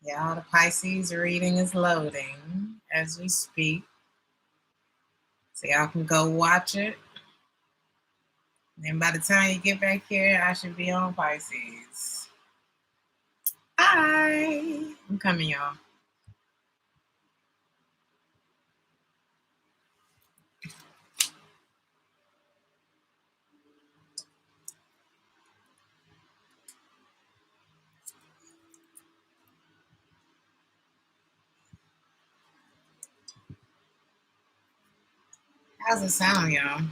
Y'all, the Pisces reading is loading as we speak. So y'all can go watch it. And by the time you get back here, I should be on Pisces. Hi. I'm coming, y'all. How's it sound, y'all?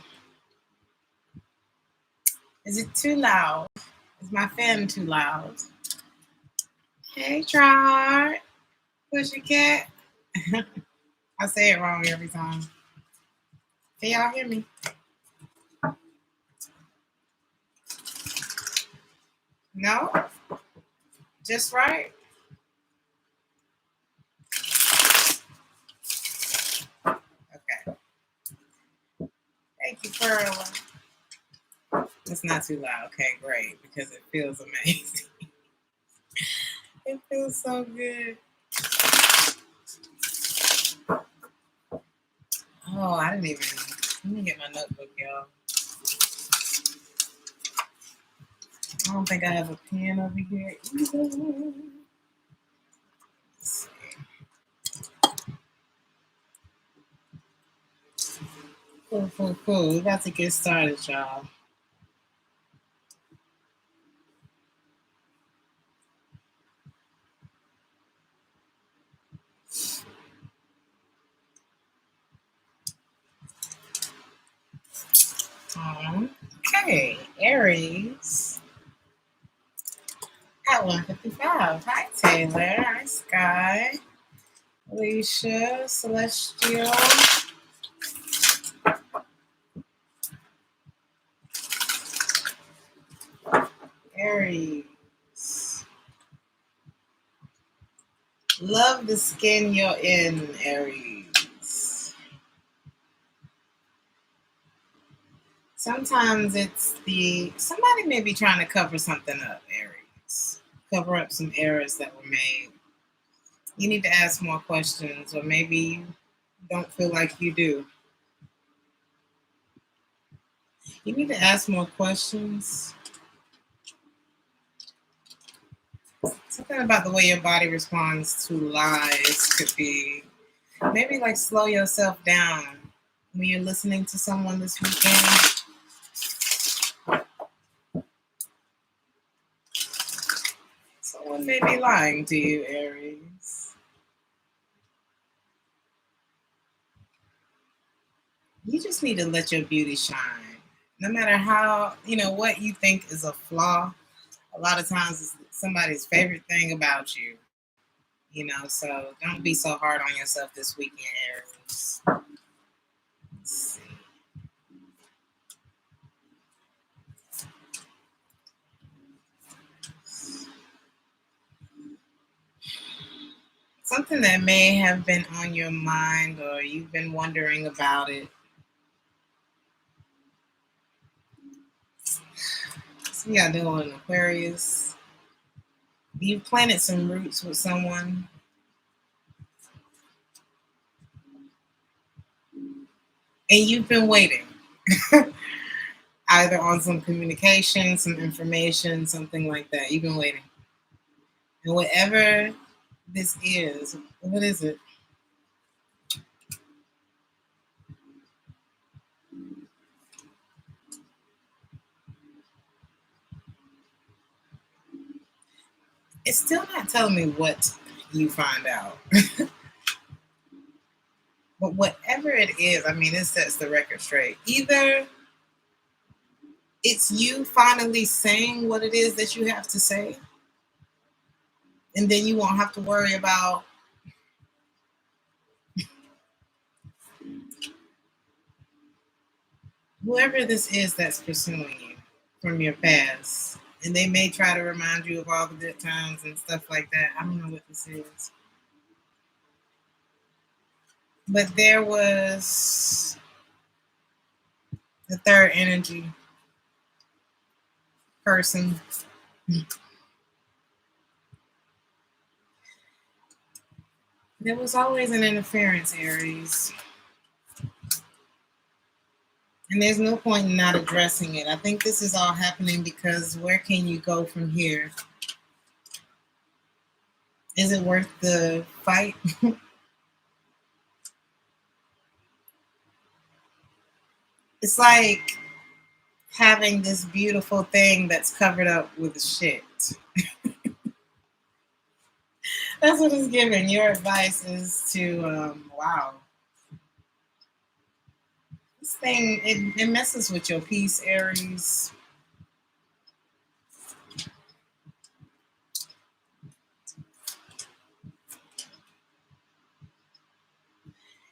Is it too loud? Is my fan too loud? Hey, Trot. Pussycat. I say it wrong every time. Can y'all hear me? No? Just right? Okay. Thank you, Pearl. It's not too loud. Okay, great, because it feels amazing. It feels so good. Oh, I didn't even. Let me get my notebook, y'all. I don't think I have a pen over here either. Let's see. Cool. We're about to get started, y'all. Okay, Aries at 1:55. Hi, Taylor. Hi, Sky. Alicia, Celestial. Aries. Love the skin you're in, Aries. Sometimes somebody may be trying to cover something up, Aries. Cover up some errors that were made. You need to ask more questions, or maybe you don't feel like you do. You need to ask more questions. Something about the way your body responds to lies could be maybe like slow yourself down when you're listening to someone this weekend. Someone may be lying to you, Aries. You just need to let your beauty shine. No matter how, what you think is a flaw, a lot of times it's somebody's favorite thing about you. So don't be so hard on yourself this weekend, Aries. Let's see. Something that may have been on your mind or you've been wondering about it. So y'all doing Aquarius. You've planted some roots with someone. And you've been waiting. Either on some communication, some information, something like that. You've been waiting. And whatever this is, what is it? It's still not telling me what you find out. But whatever it is, it sets the record straight. Either it's you finally saying what it is that you have to say, and then you won't have to worry about whoever this is that's pursuing you from your past. And they may try to remind you of all the good times and stuff like that. I don't know what this is. But there was the third energy person. There was always an interference, Aries. And there's no point in not addressing it. I think this is all happening because where can you go from here? Is it worth the fight? It's like having this beautiful thing that's covered up with shit. That's what it's giving. Your advice is to, wow. This thing, it messes with your peace, Aries.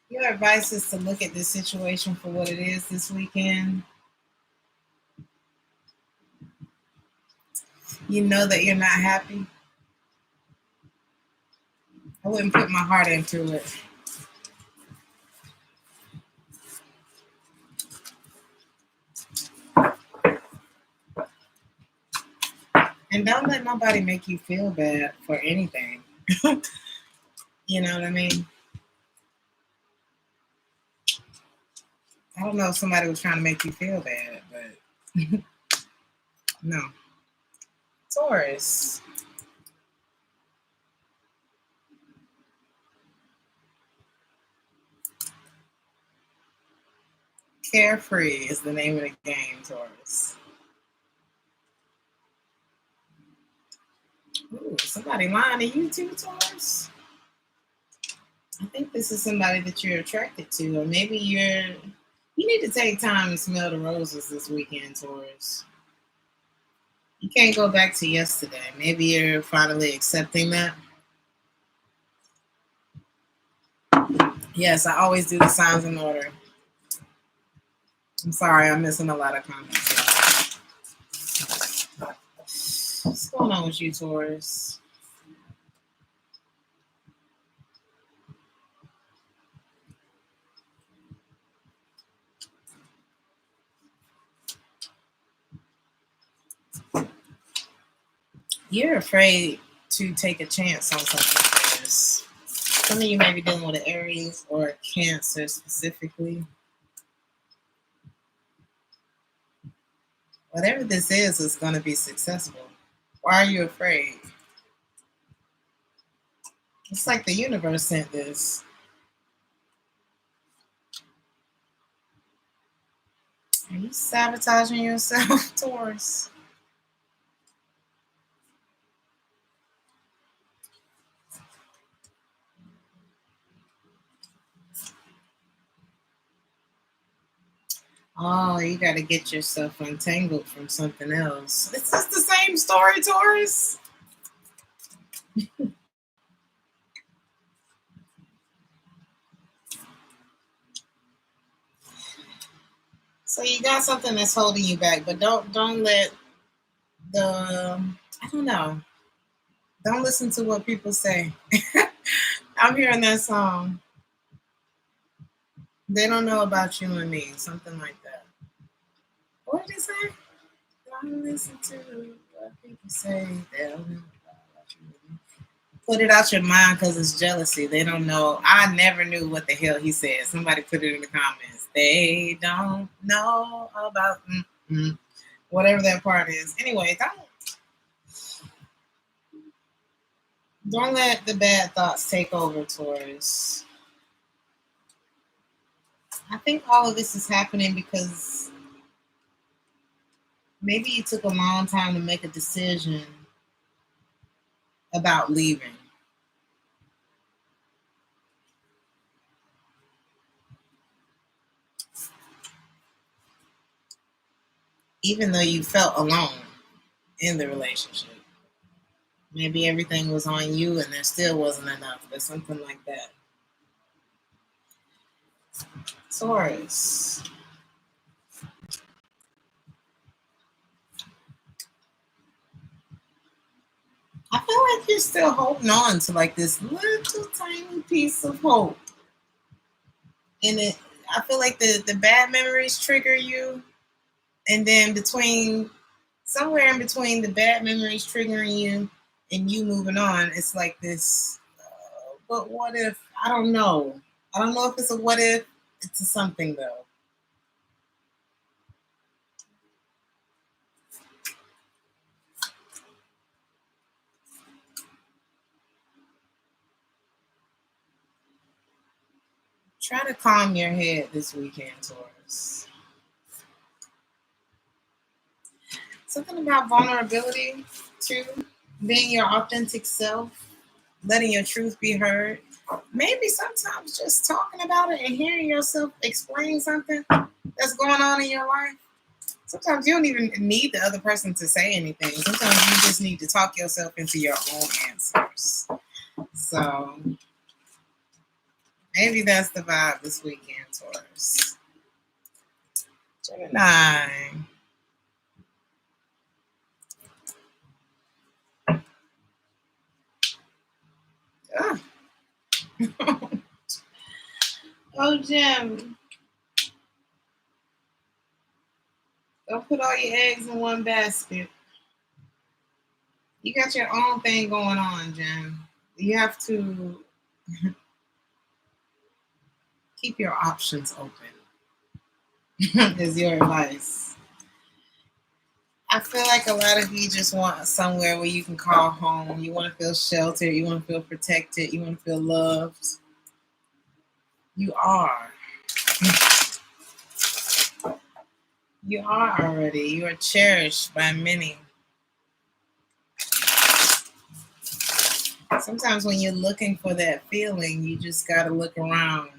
Your advice is to look at this situation for what it is this weekend. You know that you're not happy. I wouldn't put my heart into it. And don't let nobody make you feel bad for anything. You know what I mean? I don't know if somebody was trying to make you feel bad, but no. Taurus. Carefree is the name of the game, Taurus. Ooh, somebody lying to you too, Taurus? I think this is somebody that you're attracted to, or maybe you need to take time and smell the roses this weekend, Taurus. You can't go back to yesterday. Maybe you're finally accepting that. Yes, I always do the signs in order. I'm sorry, I'm missing a lot of comments. What's going on with you, Taurus? You're afraid to take a chance on something, Taurus. Some of you may be dealing with an Aries or a Cancer specifically. Whatever this is going to be successful. Why are you afraid? It's like the universe sent this. Are you sabotaging yourself, Taurus? Oh, you got to get yourself untangled from something else. It's just the same story, Taurus. So you got something that's holding you back, but don't let I don't know. Don't listen to what people say. I'm hearing that song. They don't know about you and me, something like that. What did it say? Don't listen to what people say. They don't know about you and me. Put it out your mind because it's jealousy. They don't know. I never knew what the hell he said. Somebody put it in the comments. They don't know about whatever that part is. Anyway, don't let the bad thoughts take over, Taurus. I think all of this is happening because maybe you took a long time to make a decision about leaving. Even though you felt alone in the relationship. Maybe everything was on you and there still wasn't enough, or something like that. Taurus. I feel like you're still holding on to like this little tiny piece of hope. And I feel like the bad memories trigger you. And then somewhere in between the bad memories triggering you and you moving on, it's like this But what if? I don't know. I don't know if it's a what if. It's a something though. Try to calm your head this weekend, Taurus. Something about vulnerability, too. Being your authentic self, letting your truth be heard. Maybe sometimes just talking about it and hearing yourself explain something that's going on in your life. Sometimes you don't even need the other person to say anything. Sometimes you just need to talk yourself into your own answers. So maybe that's the vibe this weekend, Taurus. Gemini. Oh, oh Jim. Don't put all your eggs in one basket. You got your own thing going on, Jim. You have to keep your options open, is your advice. I feel like a lot of you just want somewhere where you can call home. You want to feel sheltered. You want to feel protected. You want to feel loved. You are. You are already. You are cherished by many. Sometimes when you're looking for that feeling, you just got to look around,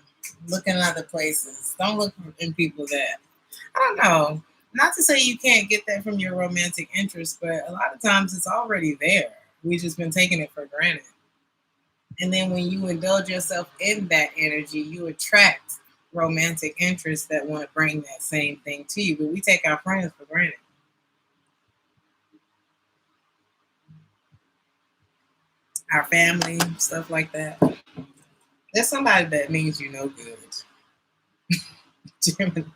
look in other places. Don't look in people that, I don't know. Not to say you can't get that from your romantic interest, but a lot of times it's already there. We've just been taking it for granted. And then when you indulge yourself in that energy, you attract romantic interests that want to bring that same thing to you. But we take our friends for granted. Our family, stuff like that. There's somebody that means you no good. Gemini.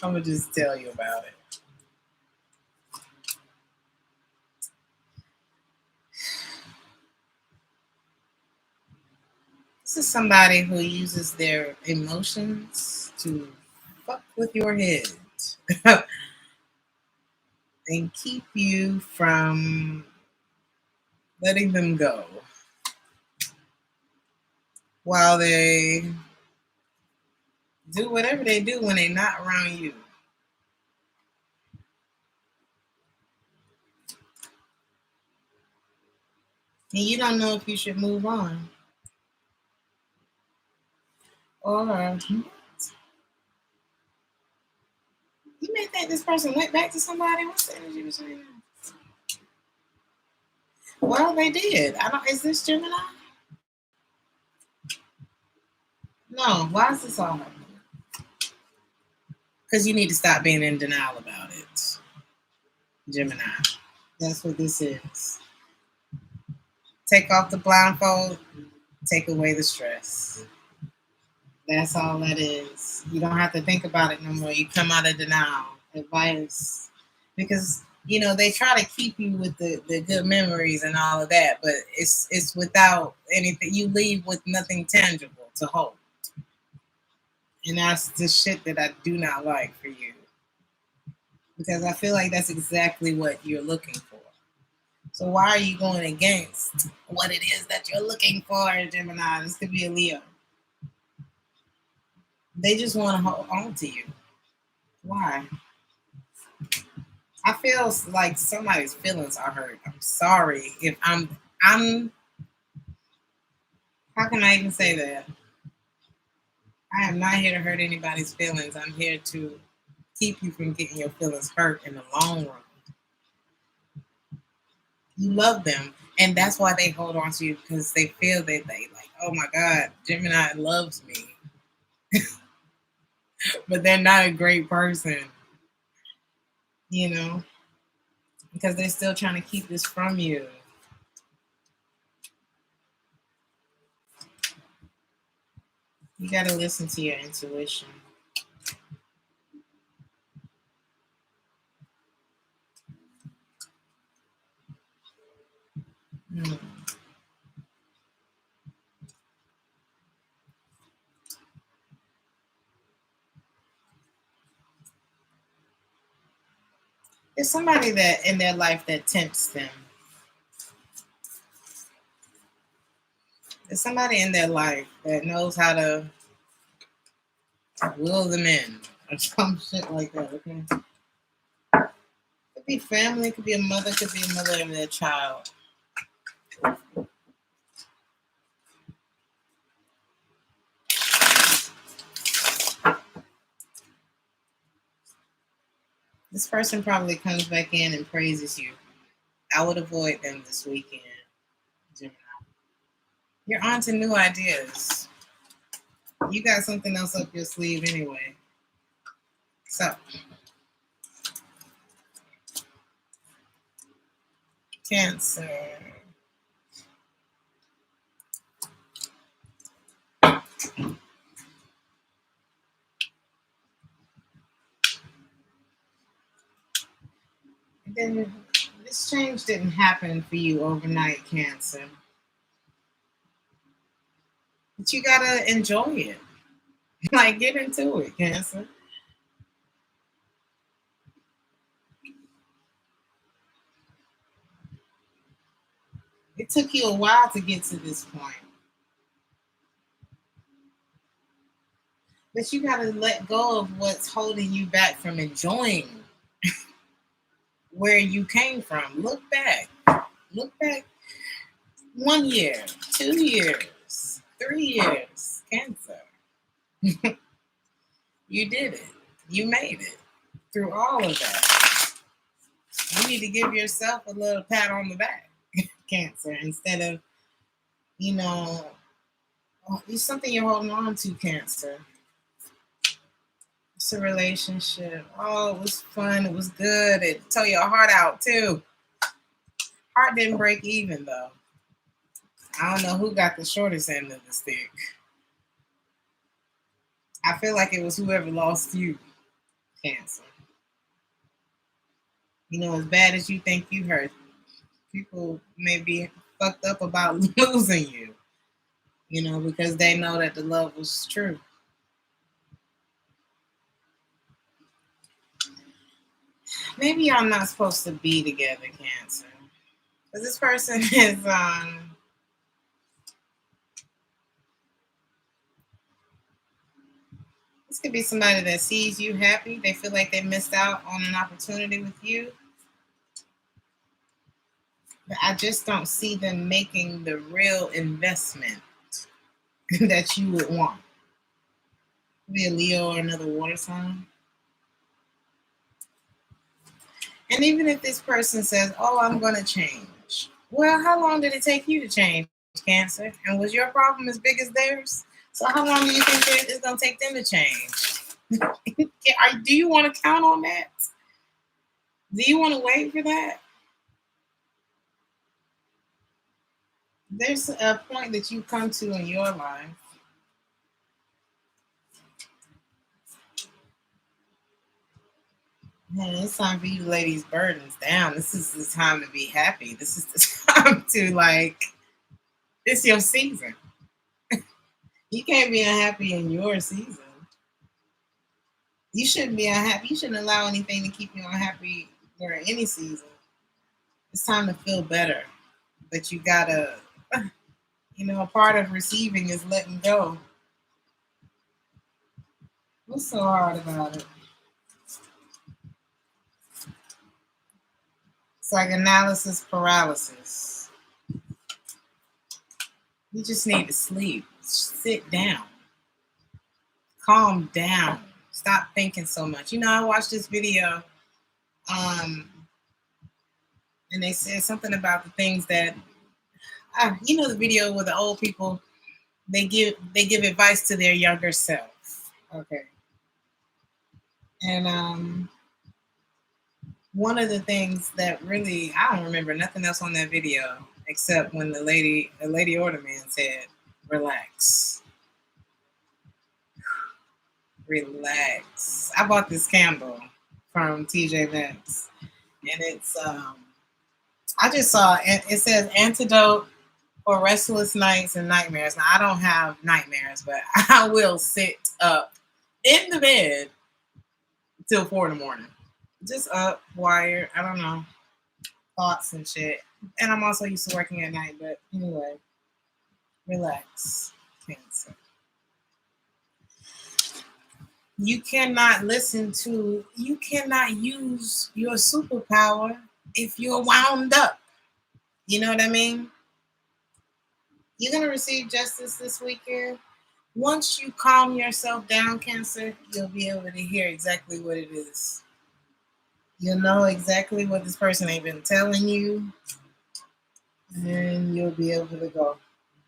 I'm going to just tell you about it. This is somebody who uses their emotions to fuck with your head and keep you from letting them go while they do whatever they do when they're not around you. And you don't know if you should move on. Or you may think this person went back to somebody. What's the energy between them? Well, they did. I don't. Is this Gemini? No. Why is this all happening? Because you need to stop being in denial about it, Gemini. That's what this is. Take off the blindfold. Take away the stress. That's all that is. You don't have to think about it no more. You come out of denial. Advice. Because they try to keep you with the good memories and all of that, but it's without anything. You leave with nothing tangible to hold. And that's the shit that I do not like for you. Because I feel like that's exactly what you're looking for. So why are you going against what it is that you're looking for, Gemini? This could be a Leo. They just want to hold on to you. Why? I feel like somebody's feelings are hurt. I'm sorry if I'm how can I even say that? I am not here to hurt anybody's feelings. I'm here to keep you from getting your feelings hurt in the long run. You love them, and that's why they hold on to you, because they feel that they like, oh my God, Gemini loves me. But they're not a great person, you know, because they're still trying to keep this from you. You got to listen to your intuition. Hmm. There's somebody that in their life that tempts them. There's somebody in their life that knows how to will them in or some shit like that. Okay. Could be family, could be a mother, could be a mother and their child. This person probably comes back in and praises you. I would avoid them this weekend, Gemini. You're on to new ideas. You got something else up your sleeve anyway. So, Cancer. Then this change didn't happen for you overnight, Cancer. But you gotta enjoy it. Like, get into it, Cancer. It took you a while to get to this point. But you gotta let go of what's holding you back from enjoying where you came from. Look back. Look back 1 year, 2 years, 3 years, Cancer. You did it. You made it through all of that. You need to give yourself a little pat on the back, Cancer, instead of, it's something you're holding on to, Cancer. It's a relationship. Oh, it was fun. It was good. It tore your heart out, too. Heart didn't break even, though. I don't know who got the shortest end of the stick. I feel like it was whoever lost you, Cancer. As bad as you think you hurt, people may be fucked up about losing you, because they know that the love was true. Maybe y'all not supposed to be together, Cancer. Because this person is, this could be somebody that sees you happy. They feel like they missed out on an opportunity with you. But I just don't see them making the real investment that you would want. Be a Leo or another water sign. And even if this person says, oh, I'm going to change. Well, how long did it take you to change, Cancer? And was your problem as big as theirs? So how long do you think it's going to take them to change? Do you want to count on that? Do you want to wait for that? There's a point that you come to in your life. Man, it's time for you to lay these burdens down. This is the time to be happy. This is the time to, it's your season. You can't be unhappy in your season. You shouldn't be unhappy. You shouldn't allow anything to keep you unhappy during any season. It's time to feel better. But you gotta, a part of receiving is letting go. What's so hard about it? It's like analysis paralysis. You just need to sleep. Sit down. Calm down. Stop thinking so much. I watched this video, and they said something about the things that, the video where the old people, they give advice to their younger self. Okay. And one of the things that really, I don't remember nothing else on that video except when the lady or the man said, relax. Relax. I bought this candle from TJ Maxx, and it's I just saw it says antidote for restless nights and nightmares. Now I don't have nightmares, but I will sit up in the bed till 4 in the morning. Just up, wired. I don't know. Thoughts and shit. And I'm also used to working at night, but anyway, relax, Cancer. You cannot use your superpower if you're wound up. You know what I mean? You're going to receive justice this weekend. Once you calm yourself down, Cancer, you'll be able to hear exactly what it is. You'll know exactly what this person ain't been telling you, and you'll be able to go.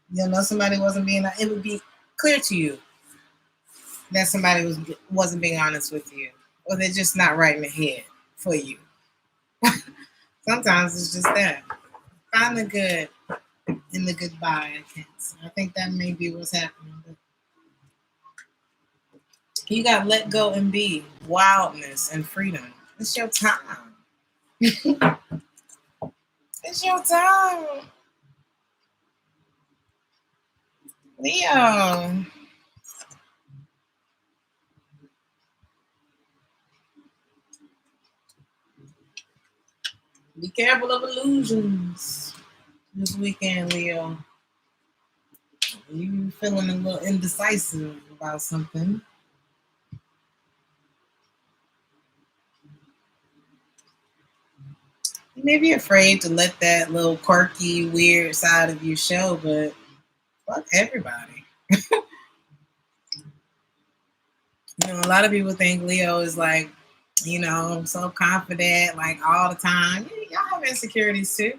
You'll know somebody wasn't being. It would be clear to you that somebody wasn't being honest with you, or they're just not right in the head for you. Sometimes it's just that. Find the good in the goodbye, Cancer. I think that may be what's happening. But you got let go and be, wildness and freedom. It's your time. It's your time. Leo. Be careful of illusions this weekend, Leo. You feeling a little indecisive about something. You may be afraid to let that little quirky, weird side of you show, but fuck everybody. A lot of people think Leo is like, so confident, like all the time. Y'all have insecurities too.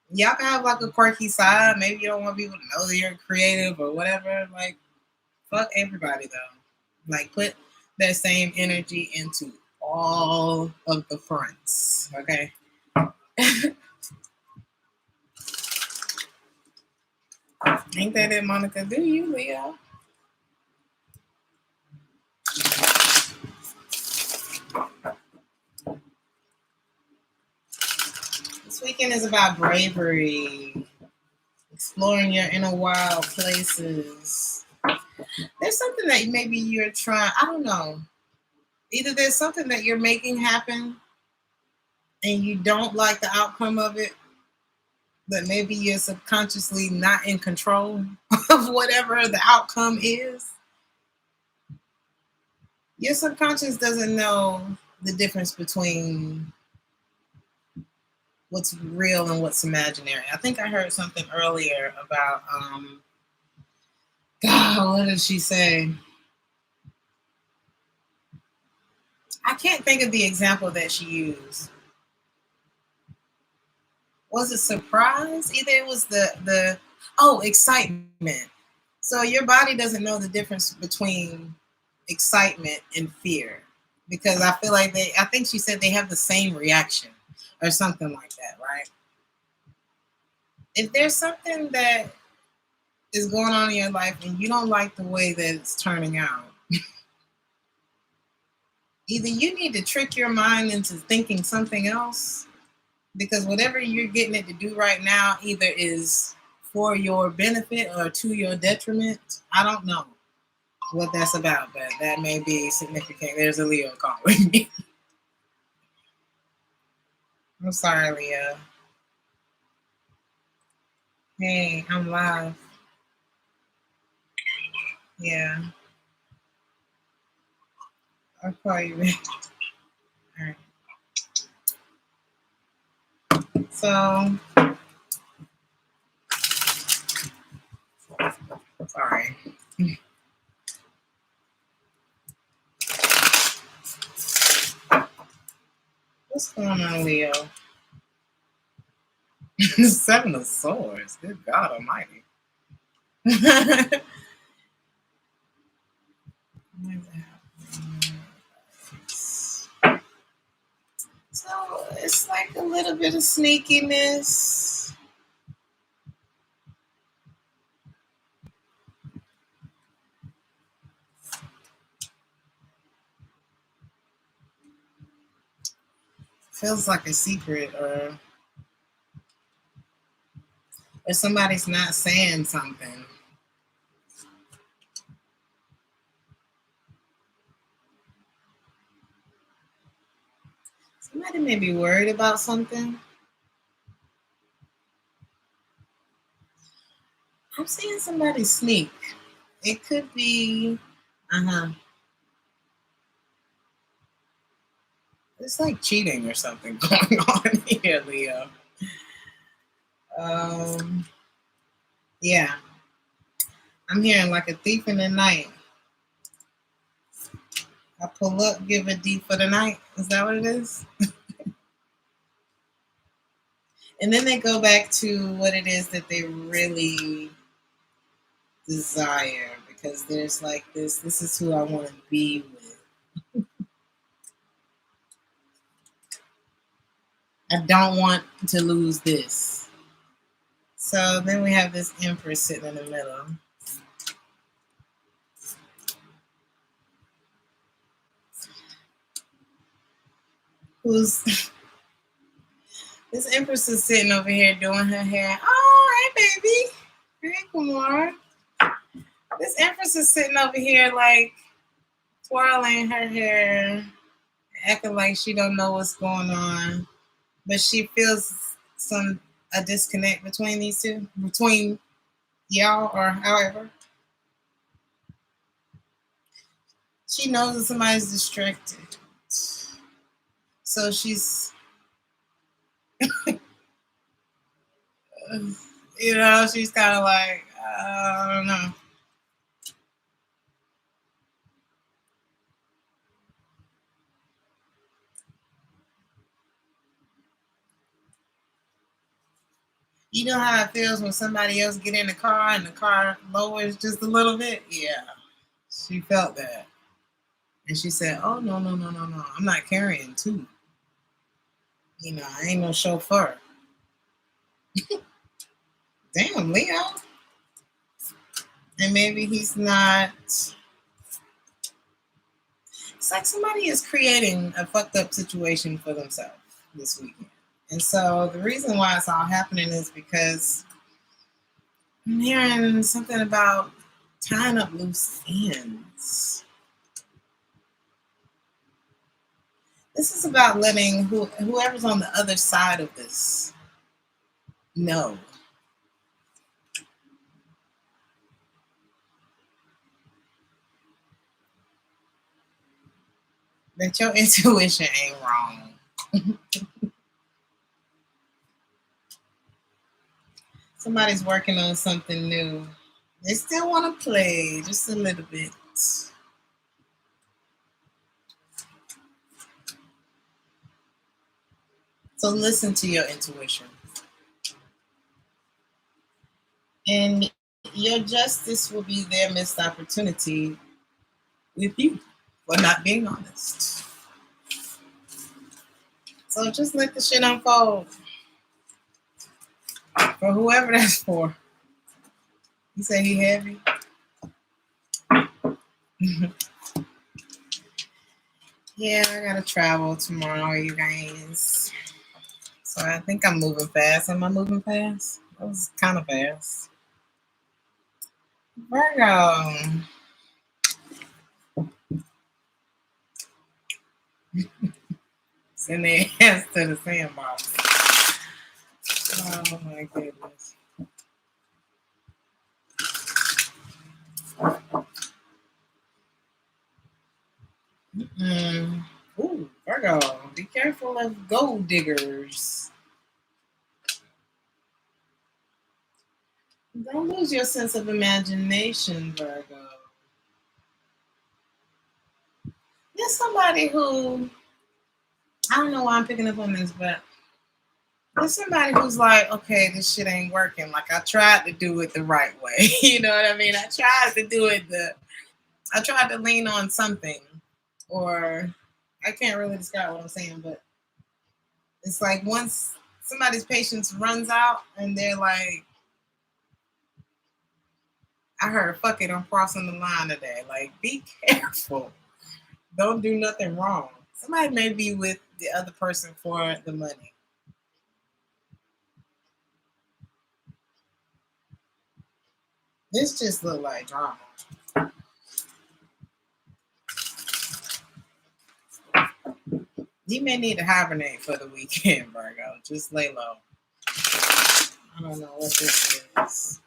Y'all can have like a quirky side. Maybe you don't want people to know that you're creative or whatever. Like, fuck everybody though. Like, put that same energy into all of the fronts. Okay. Ain't that it, Monica? Do you, Leo? This weekend is about bravery, exploring your inner wild places. There's something that maybe you're trying, I don't know. Either there's something that you're making happen and you don't like the outcome of it, but maybe you're subconsciously not in control of whatever the outcome is. Your subconscious doesn't know the difference between what's real and what's imaginary. I think I heard something earlier about God, what did she say? I can't think of the example that she used. Was it surprise? Either it was the excitement. So your body doesn't know the difference between excitement and fear, because I feel like I think she said they have the same reaction or something like that, right? If there's something that is going on in your life and you don't like the way that it's turning out, either you need to trick your mind into thinking something else, because whatever you're getting it to do right now either is for your benefit or to your detriment. I don't know what that's about, but that may be significant. There's a Leo calling me. I'm sorry, Leo. Hey, I'm live. Yeah. I'll call you back. All right. So, sorry. What's going on, Leo? Seven of Swords. Good God Almighty. So it's like a little bit of sneakiness. Feels like a secret, or somebody's not saying something. may be worried about something. I'm seeing somebody sneak. It could be, it's like cheating or something going on here, Leo. Yeah. I'm hearing like a thief in the night. I pull up, give a D for the night. Is that what it is? And then they go back to what it is that they really desire, because there's like this is who I want to be with. I don't want to lose this. So then we have this Empress sitting in the middle. Who's this Empress is sitting over here doing her hair. Oh, hey baby. Hey, Kumar. This Empress is sitting over here like twirling her hair, acting like she don't know what's going on, but she feels a disconnect between these two, between y'all, or however. She knows that somebody's distracted, so she's, she's kind of like, I don't know. You know how it feels when somebody else get in the car and the car lowers just a little bit? Yeah, she felt that. And she said, oh, no. I'm not carrying two. I ain't no chauffeur. Damn, Leo. And maybe he's not. It's like somebody is creating a fucked up situation for themselves this weekend. And so the reason why it's all happening is because I'm hearing something about tying up loose ends. This is about letting whoever's on the other side of this know that your intuition ain't wrong. Somebody's working on something new. They still want to play just a little bit. So listen to your intuition. And your justice will be their missed opportunity with you for not being honest. So just let the shit unfold. For whoever that's for. You say he heavy? Yeah, I gotta travel tomorrow, you guys. So I think I'm moving fast. Am I moving fast? That was kind of fast. Virgo. Send their ass to the sandbox. Oh my goodness. Ooh, Virgo. Be careful of gold diggers. Don't lose your sense of imagination, Virgo. There's somebody who, I don't know why I'm picking up on this, but there's somebody who's like, okay, this shit ain't working. Like, I tried to do it the right way. You know what I mean? I tried to do it I tried to lean on something, or I can't really describe what I'm saying, but it's like once somebody's patience runs out and they're like, I heard, fuck it, I'm crossing the line today. Like, be careful. Don't do nothing wrong. Somebody may be with the other person for the money. This just look like drama. You may need to hibernate for the weekend, Virgo. Just lay low. I don't know what this is.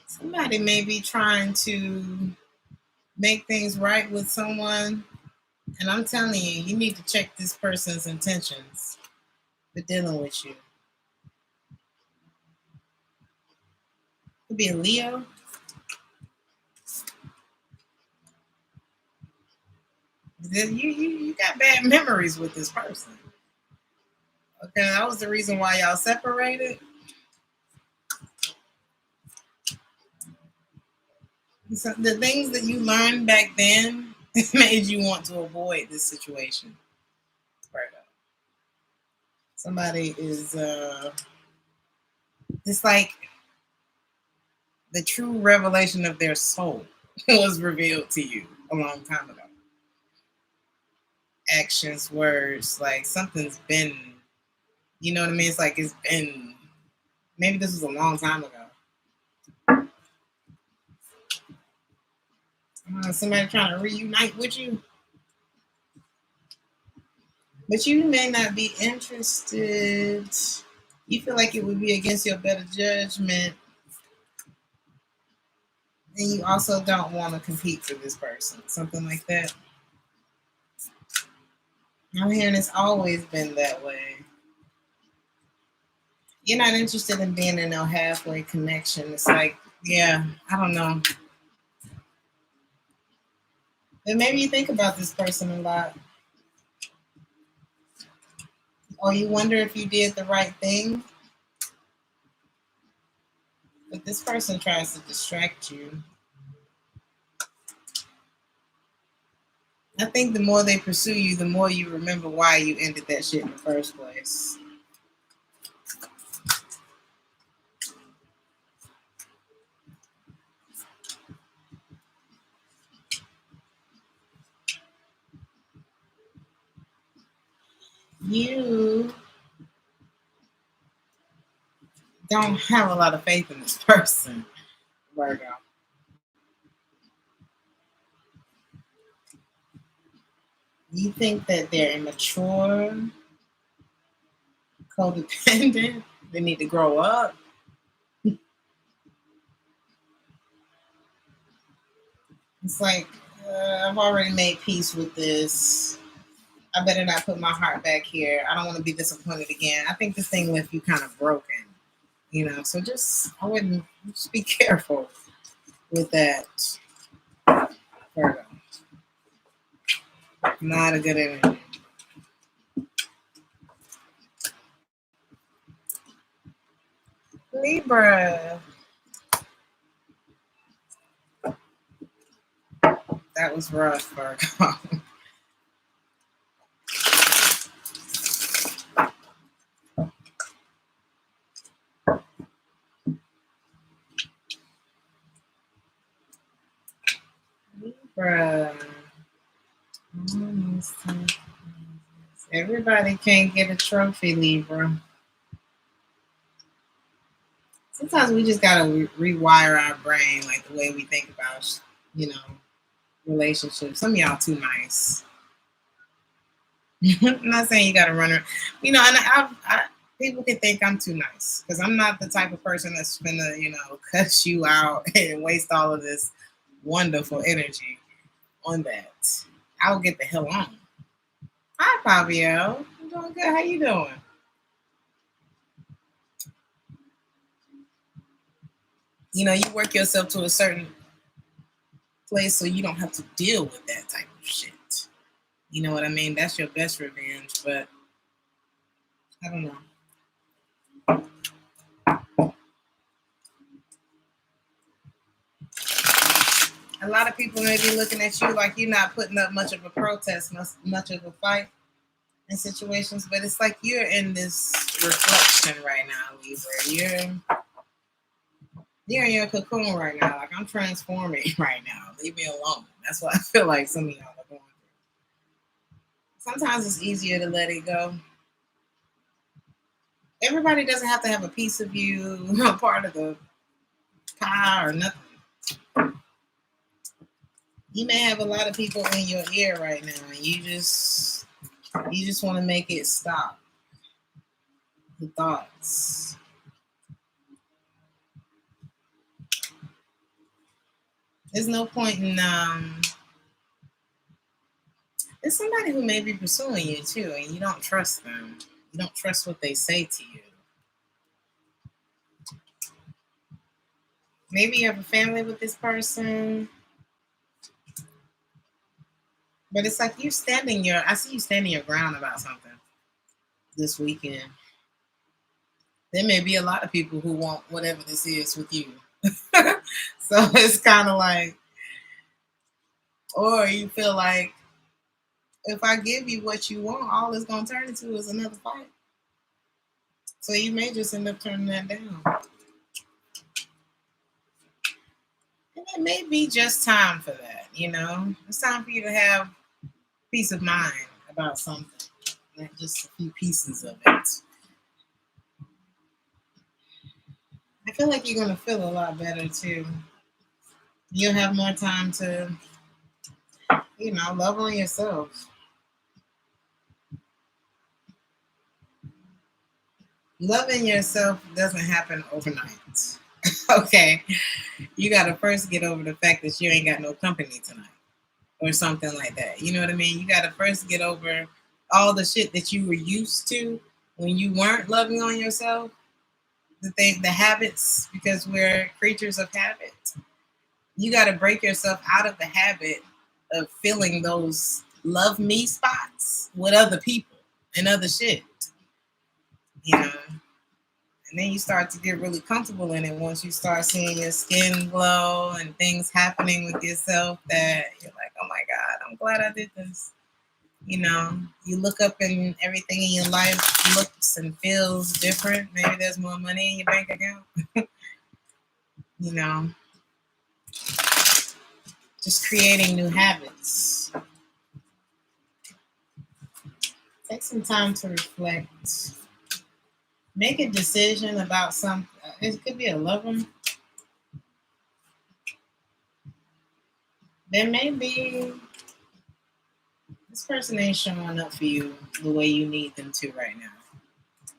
Somebody may be trying to make things right with someone. And I'm telling you, you need to check this person's intentions for dealing with you. Could be a Leo. You got bad memories with this person. Okay, that was the reason why y'all separated. So the things that you learned back then made you want to avoid this situation. Virgo. Somebody is it's like the true revelation of their soul was revealed to you a long time ago. Actions, words, like something's been, you know what I mean? It's like it's been, maybe this was a long time ago. Somebody trying to reunite with you. But you may not be interested. You feel like it would be against your better judgment. And you also don't want to compete for this person. Something like that. I'm hearing it's always been that way. You're not interested in being in no halfway connection. It's like, yeah, I don't know. But maybe you think about this person a lot. Or you wonder if you did the right thing. But this person tries to distract you. I think the more they pursue you, the more you remember why you ended that shit in the first place. You don't have a lot of faith in this person, Virgo. You think that they're immature, codependent, they need to grow up. It's like, I've already made peace with this. I better not put my heart back here. I don't want to be disappointed again. I think this thing left you kind of broken, so I wouldn't, just be careful with that, Virgo. Not a good energy. Libra. That was rough, Virgo. Libra. Everybody can't get a trophy, Libra. Sometimes we just gotta rewire our brain, like the way we think about, relationships. Some of y'all too nice. I'm not saying you gotta run around, and people can think I'm too nice because I'm not the type of person that's gonna, cut you out and waste all of this wonderful energy on that. I'll get the hell on. Hi, Fabio. I'm doing good. How you doing? You work yourself to a certain place so you don't have to deal with that type of shit. You know what I mean? That's your best revenge, but I don't know. A lot of people may be looking at you like you're not putting up much of a protest, much of a fight in situations, but it's like you're in this reflection right now, Libra. You're in your cocoon right now. Like, I'm transforming right now. Leave me alone. That's what I feel like some of y'all are going through. Sometimes it's easier to let it go. Everybody doesn't have to have a piece of you, part of the pie or nothing. You may have a lot of people in your ear right now, and you just want to make it stop. The thoughts. There's no point in there's somebody who may be pursuing you too, and you don't trust them. You don't trust what they say to you. Maybe you have a family with this person, but it's like I see you standing your ground about something this weekend. There may be a lot of people who want whatever this is with you. So it's kind of like, or you feel like, if I give you what you want, all it's going to turn into is another fight. So you may just end up turning that down. And it may be just time for that, It's time for you to have peace of mind about something, not just a few pieces of it. I feel like you're going to feel a lot better too. You'll have more time to, love on yourself. Loving yourself doesn't happen overnight. Okay. You got to first get over the fact that you ain't got no company tonight or something like that. You know what I mean? You got to first get over all the shit that you were used to when you weren't loving on yourself. The habits, because we're creatures of habit. You got to break yourself out of the habit of filling those love me spots with other people and other shit. And then you start to get really comfortable in it once you start seeing your skin glow and things happening with yourself that you're like, oh my God, I'm glad I did this. You look up and everything in your life looks and feels different. Maybe there's more money in your bank account. Just creating new habits. Take some time to reflect. Make a decision about something. It could be a lover. There may be, this person ain't showing up for you the way you need them to right now,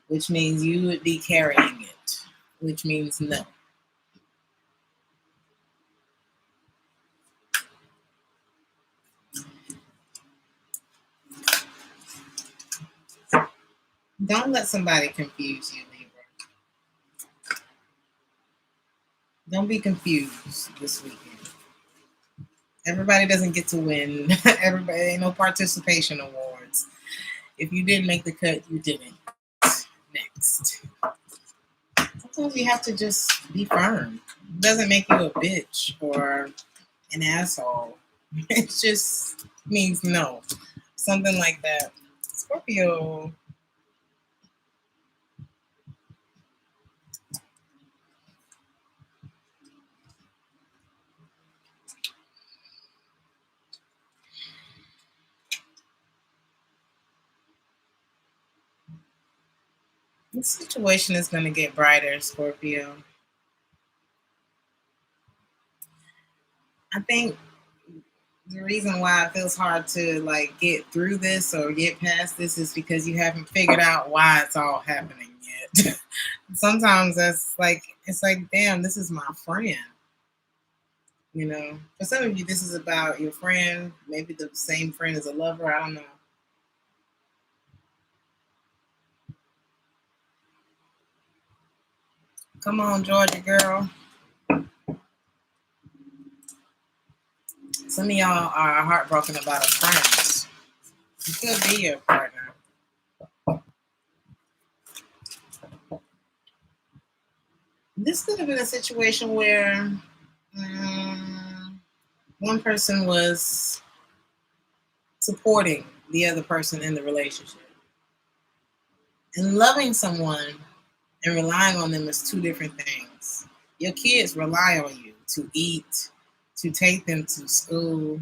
which means you would be carrying it, which means no. Don't let somebody confuse you, Libra. Don't be confused this weekend. Everybody doesn't get to win. Everybody ain't no participation awards. If you didn't make the cut, you didn't. Next. Sometimes you have to just be firm. It doesn't make you a bitch or an asshole. It just means no. Something like that. Scorpio. This situation is going to get brighter, Scorpio. I think the reason why it feels hard to get through this or get past this is because you haven't figured out why it's all happening yet. Sometimes it's like, damn, this is my friend. For some of you, this is about your friend, maybe the same friend as a lover. I don't know. Come on, Georgia girl. Some of y'all are heartbroken about a friend. It could be your partner. This could have been a situation where one person was supporting the other person in the relationship. And loving someone and relying on them is two different things. Your kids rely on you to eat, to take them to school,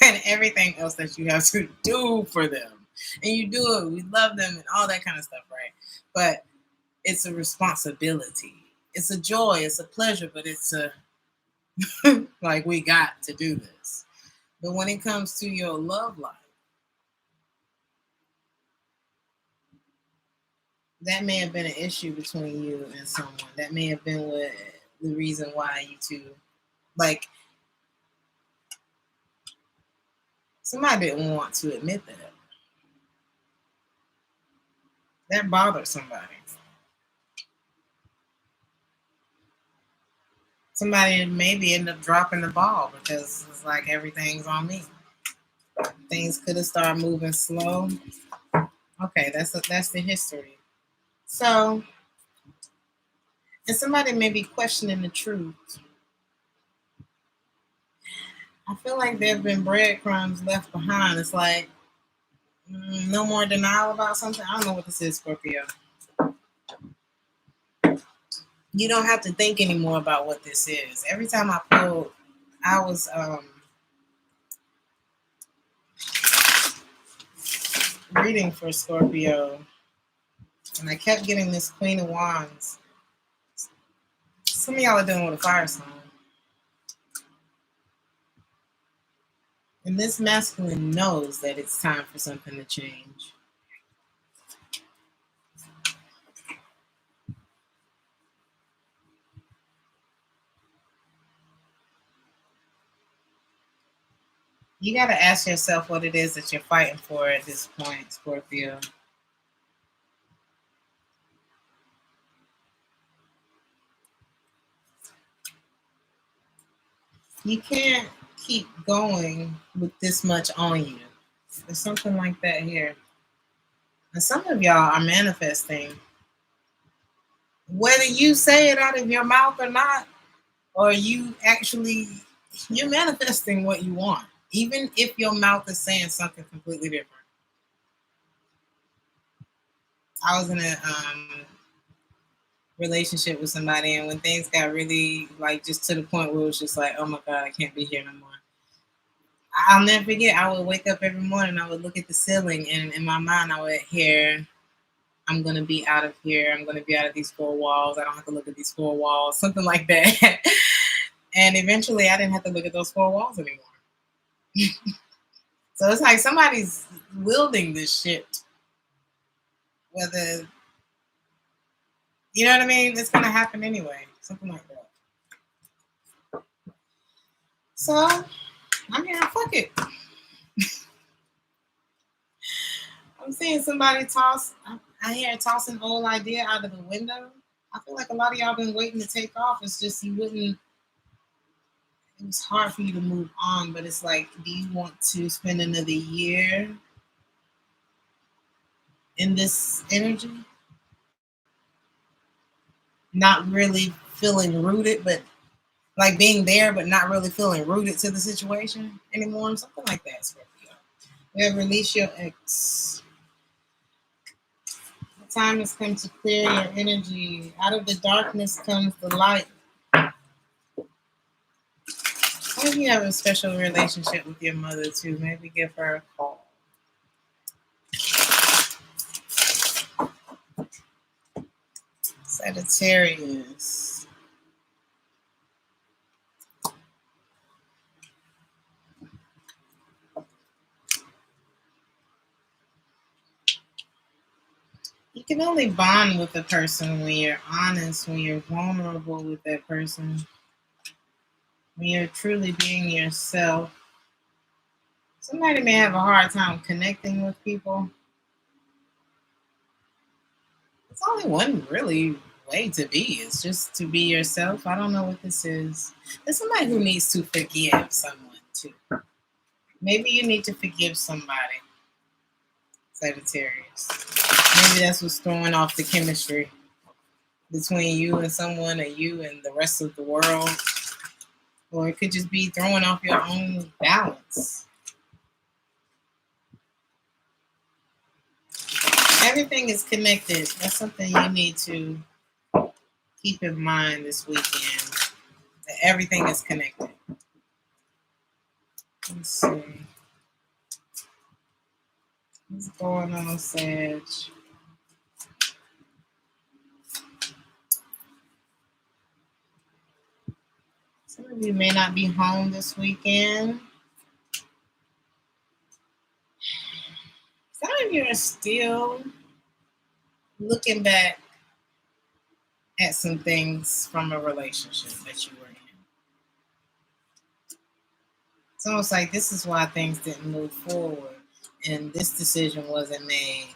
and everything else that you have to do for them. And you do it, we love them and all that kind of stuff, right? But it's a responsibility. It's a joy, it's a pleasure, but it's a, we got to do this. But when it comes to your love life, that may have been an issue between you and someone. That may have been what the reason why you two, like, somebody didn't want to admit that. That bothered somebody. Somebody maybe ended up dropping the ball because it's like everything's on me. Things could have started moving slow. Okay, that's the history. So, and somebody may be questioning the truth. I feel like there have been breadcrumbs left behind. It's like no more denial about something. I don't know what this is, Scorpio. You don't have to think anymore about what this is. Every time I pulled, I was reading for Scorpio, and I kept getting this Queen of Wands. Some of y'all are dealing with a fire sign. And this masculine knows that it's time for something to change. You got to ask yourself what it is that you're fighting for at this point, Scorpio. You can't keep going with this much on you. There's something like that here. And some of y'all are manifesting. Whether you say it out of your mouth or not, or you're manifesting what you want. Even if your mouth is saying something completely different. I was in a relationship with somebody, and when things got really like just to the point where it was just like, oh my God, I can't be here no more. I'll never forget, I would wake up every morning, I would look at the ceiling, and in my mind I would hear, I'm going to be out of here, I'm going to be out of these four walls, I don't have to look at these four walls, something like that. And eventually I didn't have to look at those four walls anymore. So it's like somebody's wielding this shit. Whether, you know what I mean? It's going to happen anyway. Something like that. So, I mean, fuck it. I'm seeing somebody toss, I hear toss an old idea out of the window. I feel like a lot of y'all been waiting to take off. It's just it was hard for you to move on, but it's like, do you want to spend another year in this energy? Not really feeling rooted, but like being there, but not really feeling rooted to the situation anymore. Something like that, Scorpio. You have released your ex. The time has come to clear your energy. Out of the darkness comes the light. What if you have a special relationship with your mother too? Maybe give her a call. Sagittarius. You can only bond with a person when you're honest, when you're vulnerable with that person, when you're truly being yourself. Somebody may have a hard time connecting with people. It's only one really way to be. It's just to be yourself. I don't know what this is. There's somebody who needs to forgive someone too. Maybe you need to forgive somebody, Sagittarius. Maybe that's what's throwing off the chemistry between you and someone, or you and the rest of the world. Or it could just be throwing off your own balance. Everything is connected. That's something you need to keep in mind this weekend. That everything is connected. Let's see. What's going on, Sag? Some of you may not be home this weekend. of you are still looking back at some things from a relationship that you were in. It's almost like this is why things didn't move forward and this decision wasn't made.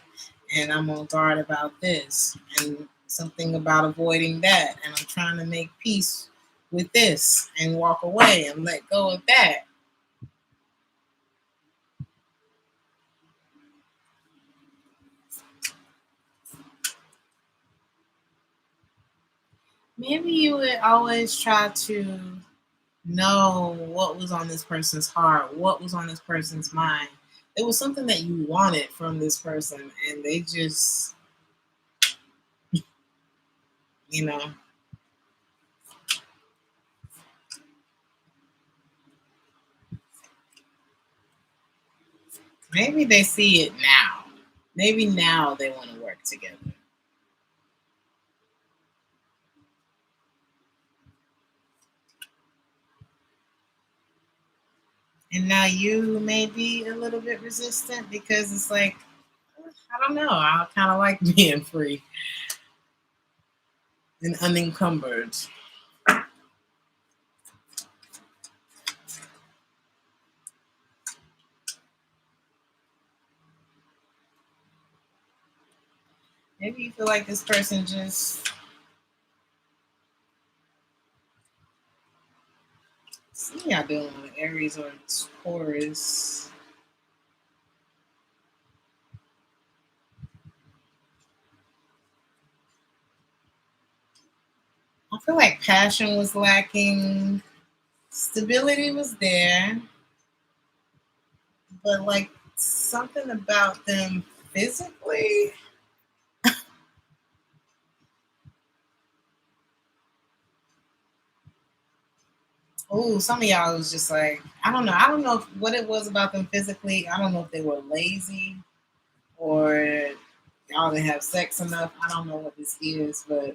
And I'm on guard about this and something about avoiding that. And I'm trying to make peace with this and walk away and let go of that. Maybe you would always try to know what was on this person's heart, what was on this person's mind. It was something that you wanted from this person, and they just, you know, maybe they see it now. Maybe now they want to work together. And now you may be a little bit resistant because it's like, I don't know, I kind of like being free and unencumbered. Maybe you feel like this person just, see y'all dealing with Aries or Taurus. I feel like passion was lacking, stability was there, but like something about them physically. Oh, some of y'all was just like, I don't know. I don't know what it was about them physically. I don't know if they were lazy or y'all didn't have sex enough. I don't know what this is, but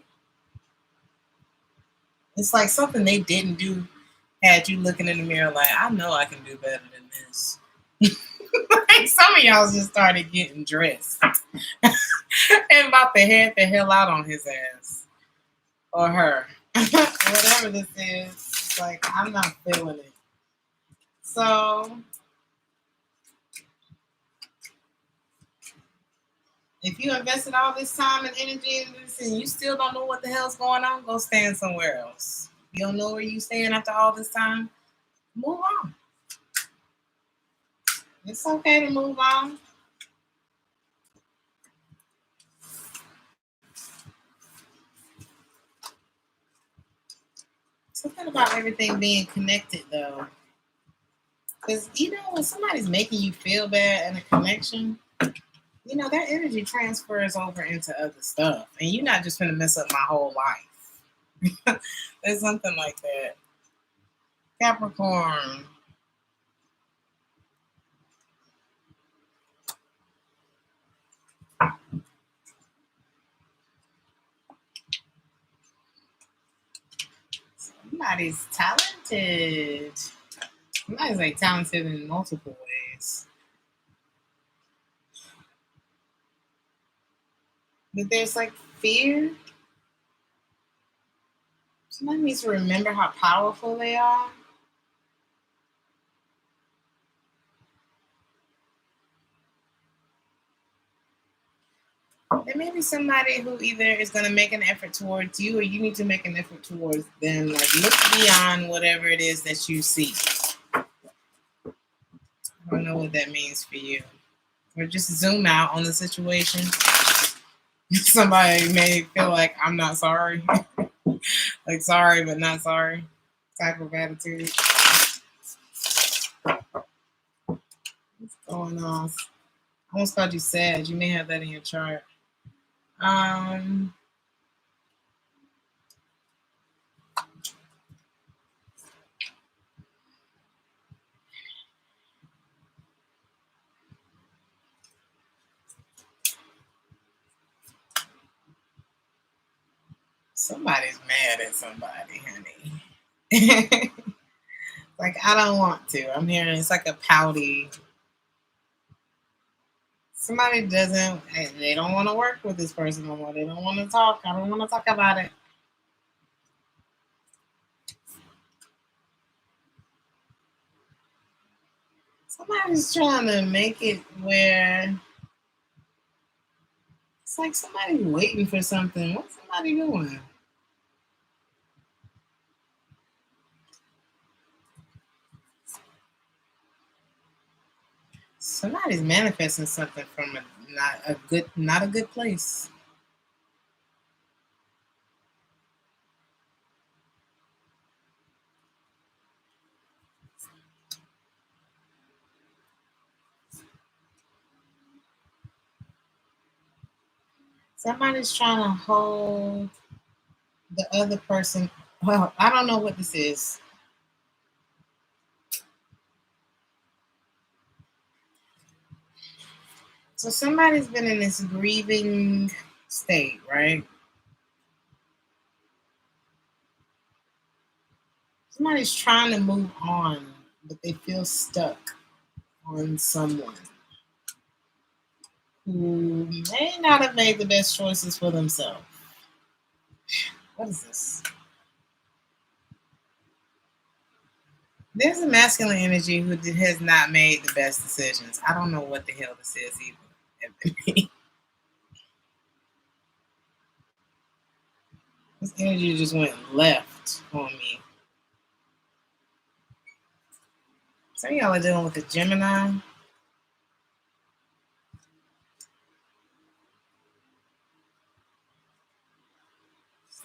it's like something they didn't do had you looking in the mirror like, I know I can do better than this. Like some of y'all just started getting dressed and about to head the hell out on his ass or her. Whatever this is, it's like, I'm not feeling it. So if you invested all this time and energy into this and you still don't know what the hell's going on, go stand somewhere else. You don't know where you stand after all this time, move on. It's okay to move on. Something about everything being connected though. Because when somebody's making you feel bad in a connection, that energy transfers over into other stuff. And you're not just gonna mess up my whole life. There's something like that. Capricorn. Somebody's talented. Somebody's like talented in multiple ways. But there's like fear. Somebody needs to remember how powerful they are. There may be somebody who either is going to make an effort towards you or you need to make an effort towards them. Like, look beyond whatever it is that you see. I don't know what that means for you. Or just zoom out on the situation. Somebody may feel like, I'm not sorry. Like, sorry, but not sorry type of attitude. What's going on? I almost called you sad. You may have that in your chart. Somebody's mad at somebody, honey. Like, I don't want to. I'm hearing it's like a pouty Somebody doesn't, they don't want to work with this person no more. They don't want to talk. I don't want to talk about it. Somebody's trying to make it where it's like somebody's waiting for something. What's somebody doing? Somebody's manifesting something from not a good place. Somebody's trying to hold the other person. Well, I don't know what this is. So somebody's been in this grieving state, right? Somebody's trying to move on, but they feel stuck on someone who may not have made the best choices for themselves. What is this? There's a masculine energy who has not made the best decisions. I don't know what the hell this is either. This energy just went left on me. Some of y'all are dealing with a Gemini.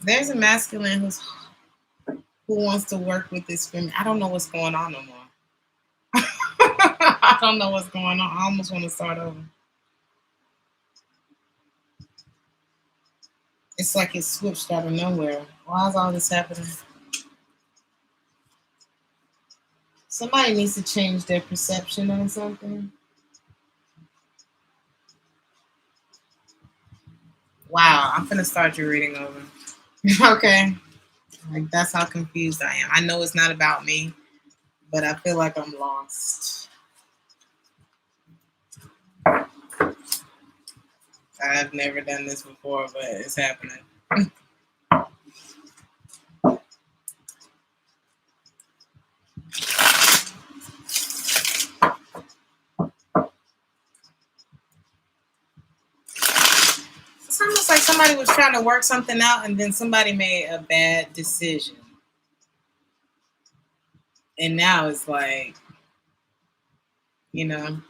There's a masculine who wants to work with this feminine. I don't know what's going on no more. I don't know what's going on. I almost want to start over. It's like it switched out of nowhere. Why is all this happening? Somebody needs to change their perception on something. Wow, I'm gonna start your reading over. Okay. Like that's how confused I am. I know it's not about me, but I feel like I'm lost. I've never done this before, but it's happening. It's almost like somebody was trying to work something out and then somebody made a bad decision. And now it's like, you know,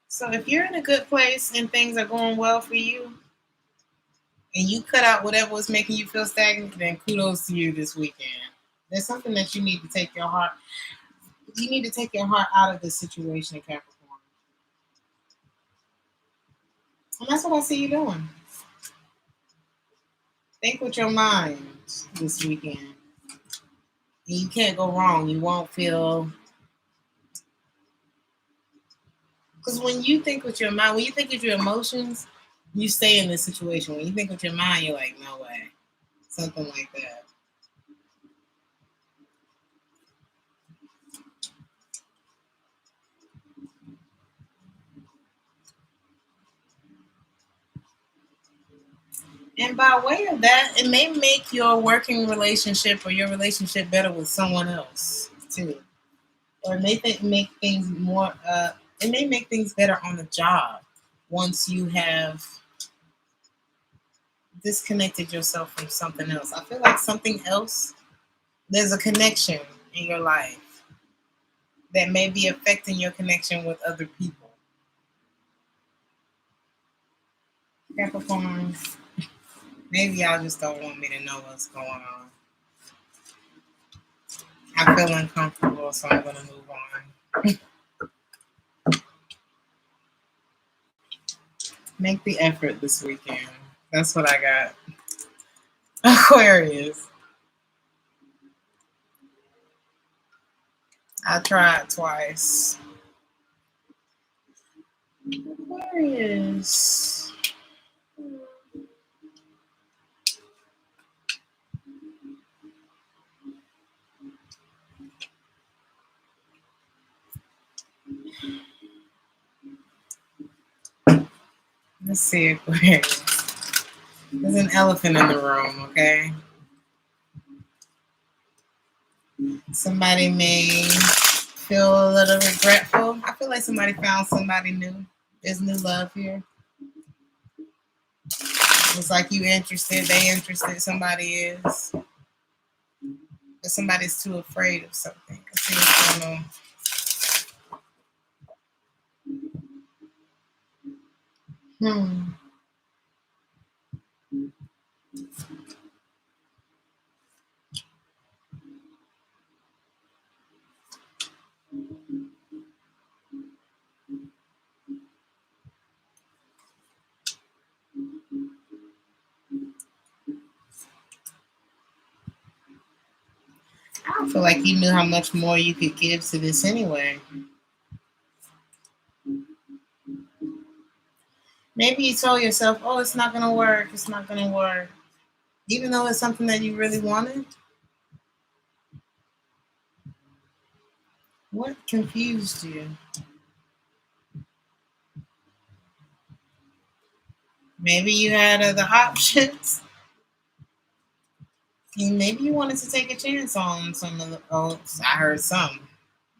so if you're in a good place and things are going well for you and you cut out whatever was making you feel stagnant, then kudos to you this weekend. There's something that you need to take your heart. You need to take your heart out of this situation, Capricorn. And that's what I see you doing. Think with your mind this weekend. And you can't go wrong. You won't feel. Because when you think with your mind, when you think with your emotions, you stay in this situation. When you think with your mind, you're like, no way. Something like that. And by way of that, it may make your working relationship or your relationship better with someone else too. Or it may make things more. It may make things better on the job once you have disconnected yourself from something else. I feel like something else. There's a connection in your life that may be affecting your connection with other people. Capricorn, maybe y'all just don't want me to know what's going on. I feel uncomfortable, so I'm going to move on. Make the effort this weekend. That's what I got. Aquarius. I tried twice. Aquarius. Let's see, Aquarius. There's an elephant in the room, okay? Somebody may feel a little regretful. I feel like somebody found somebody new. There's new love here. It's like you interested, they interested, somebody is. But somebody's too afraid of something. Let's see what's going on. I don't feel like you knew how much more you could give to this anyway. Maybe you told yourself, oh, it's not going to work. It's not going to work. Even though it's something that you really wanted. What confused you? Maybe you had other options. And maybe you wanted to take a chance on some of the. Oh, I heard some.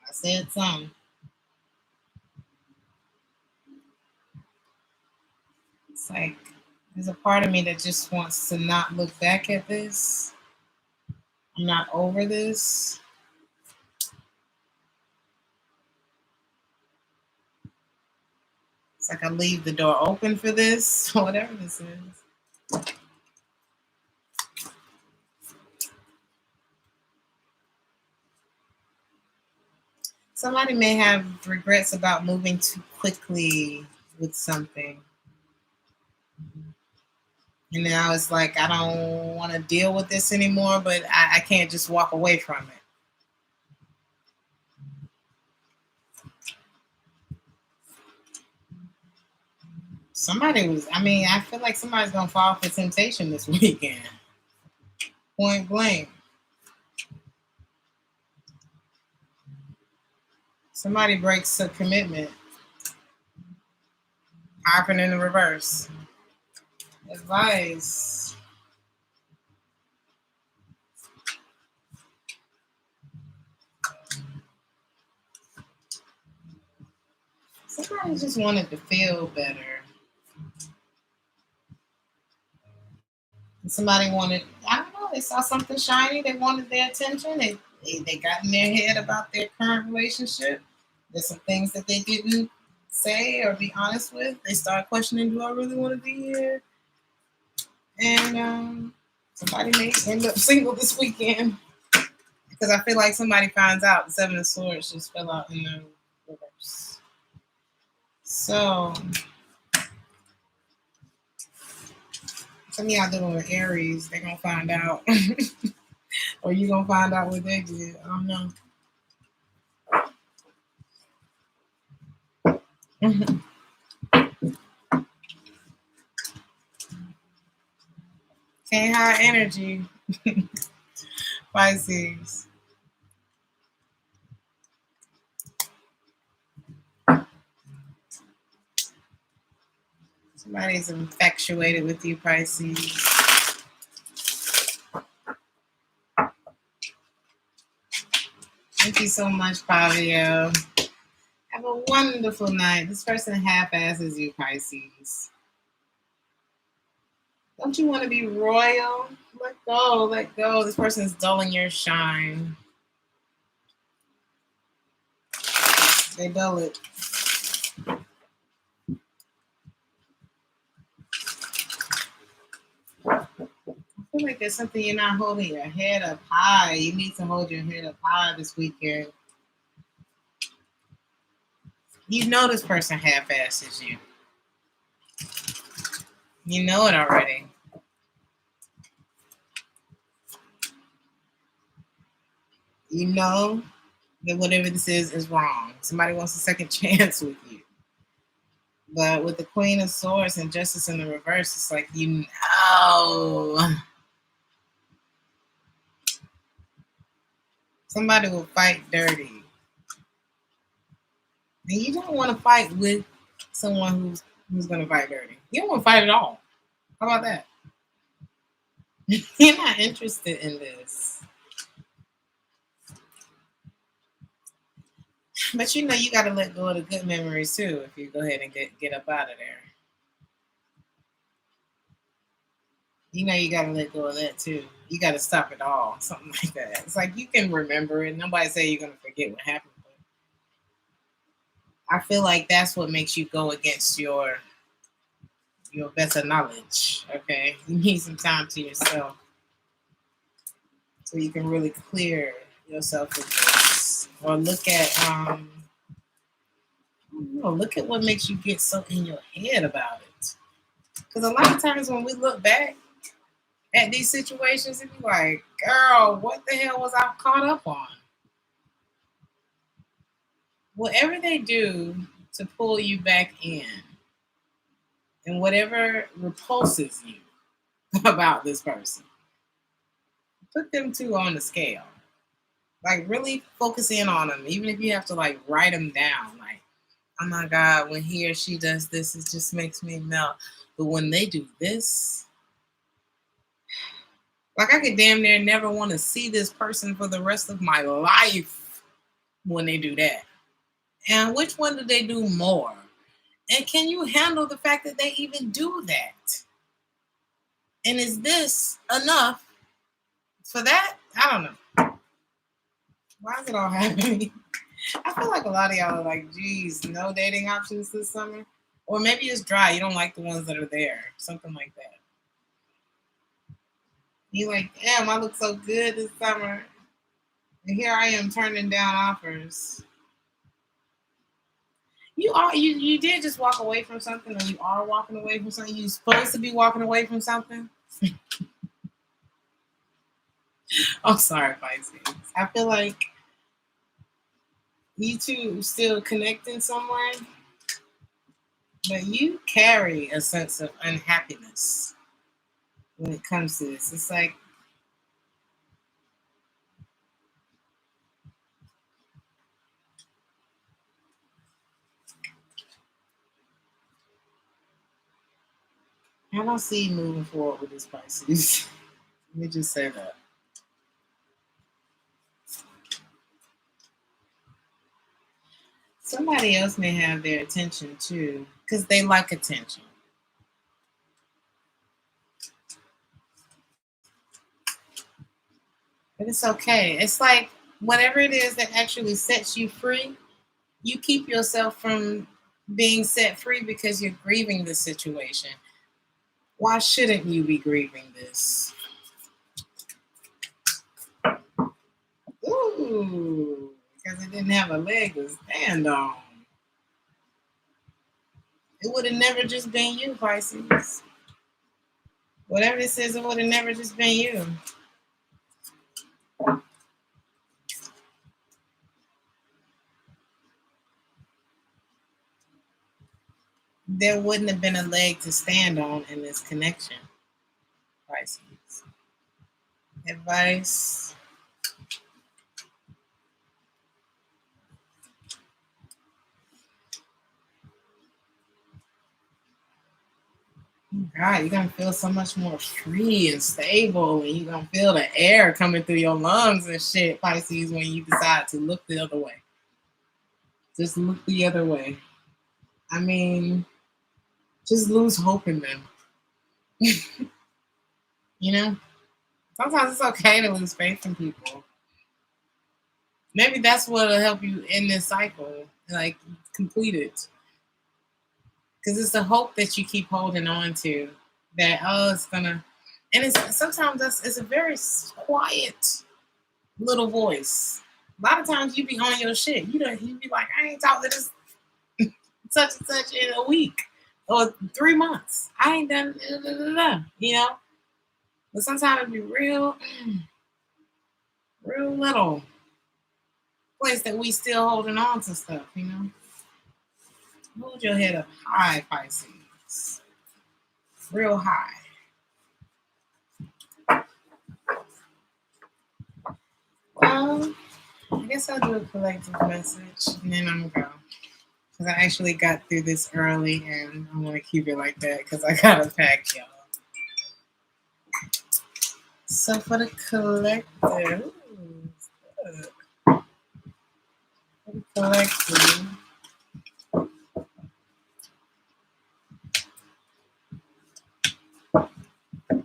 I said some. It's like there's a part of me that just wants to not look back at this. I'm not over this. It's like I leave the door open for this, whatever this is. Somebody may have regrets about moving too quickly with something. And now it's like, I don't want to deal with this anymore, but I can't just walk away from it. I feel like somebody's going to fall for temptation this weekend. Point blank. Somebody breaks a commitment. Happened in the reverse. Advice. Somebody just wanted to feel better. Somebody wanted, I don't know, they saw something shiny, they wanted their attention, they got in their head about their current relationship. There's some things that they didn't say or be honest with. They start questioning, do I really want to be here? And somebody may end up single this weekend. Because I feel like somebody finds out the Seven of Swords just fell out in the reverse. So, some of y'all dealing with Aries, they're going to find out. Or you going to find out what they did. I don't know. Can't hide energy. Pisces. Somebody's infatuated with you, Pisces. Thank you so much, Pavio. Have a wonderful night. This person half-asses you, Pisces. Don't you want to be royal? Let go, let go. This person is dulling your shine. They dull it. I feel like there's something you're not holding your head up high. You need to hold your head up high this weekend. You know this person half-asses you. You know it already. You know that whatever this is wrong. Somebody wants a second chance with you. But with the Queen of Swords and Justice in the reverse, it's like, you know, somebody will fight dirty. And you don't want to fight with someone who's going to fight dirty. You don't want to fight at all. How about that? You're not interested in this. But you know you got to let go of the good memories too if you go ahead and get up out of there. You know you got to let go of that too. You got to stop it all, something like that. It's like you can remember it. Nobody say you're going to forget what happened. But I feel like that's what makes you go against your better knowledge. Okay, you need some time to yourself so you can really clear yourself with this, or look at look at what makes you get so in your head about it. Because a lot of times when we look back at these situations, it be like, girl, what the hell was I caught up on? Whatever they do to pull you back in, and whatever repulses you about this person, put them two on the scale. Like, really focus in on them, even if you have to like write them down. Like, oh my God, when he or she does this, it just makes me melt. But when they do this, like, I could damn near never want to see this person for the rest of my life when they do that. And which one do they do more? And can you handle the fact that they even do that? And is this enough for that? I don't know. Why is it all happening? I feel like a lot of y'all are like, geez, no dating options this summer. Or maybe it's dry. You don't like the ones that are there. Something like that. You like, damn, I look so good this summer. And here I am turning down offers. You did just walk away from something, or you are walking away from something. You're supposed to be walking away from something. I'm sorry, Pisces. I feel like you two still connecting somewhere, but you carry a sense of unhappiness when it comes to this. It's like, I don't see you moving forward with this Pisces. Let me just say that. Somebody else may have their attention too, because they like attention. But it's okay. It's like whatever it is that actually sets you free, you keep yourself from being set free because you're grieving the situation. Why shouldn't you be grieving this? Ooh, because it didn't have a leg to stand on. It would have never just been you, Pisces. Whatever this is, it would have never just been you. There wouldn't have been a leg to stand on in this connection, Pisces. Advice. God, you're gonna feel so much more free and stable, and you're gonna feel the air coming through your lungs and shit, Pisces, when you decide to look the other way. Just look the other way. I mean, just lose hope in them. You know? Sometimes it's okay to lose faith in people. Maybe that's what'll help you in this cycle, like complete it. Because it's the hope that you keep holding on to that, oh, it's gonna, and it's sometimes it's a very quiet little voice. A lot of times you be on your shit. You be like, I ain't talked to this such and such in a week or 3 months. I ain't done, you know. But sometimes it be real, real little place that we still holding on to stuff, you know. Hold your head up high, Pisces. Real high. I guess I'll do a collective message and then I'm gonna go. Because I actually got through this early and I want to keep it like that because I gotta pack, y'all. So for the collective,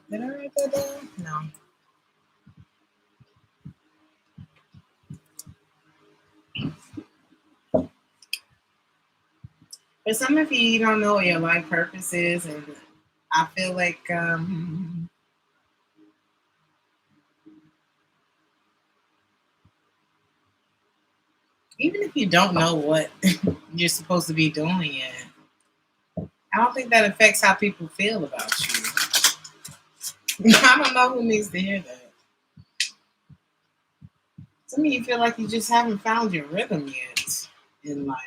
did I write that down? No. For some of you, you don't know what your life purpose is, and I feel like even if you don't know what you're supposed to be doing yet, I don't think that affects how people feel about you. I don't know who needs to hear that. Some of you feel like you just haven't found your rhythm yet in life.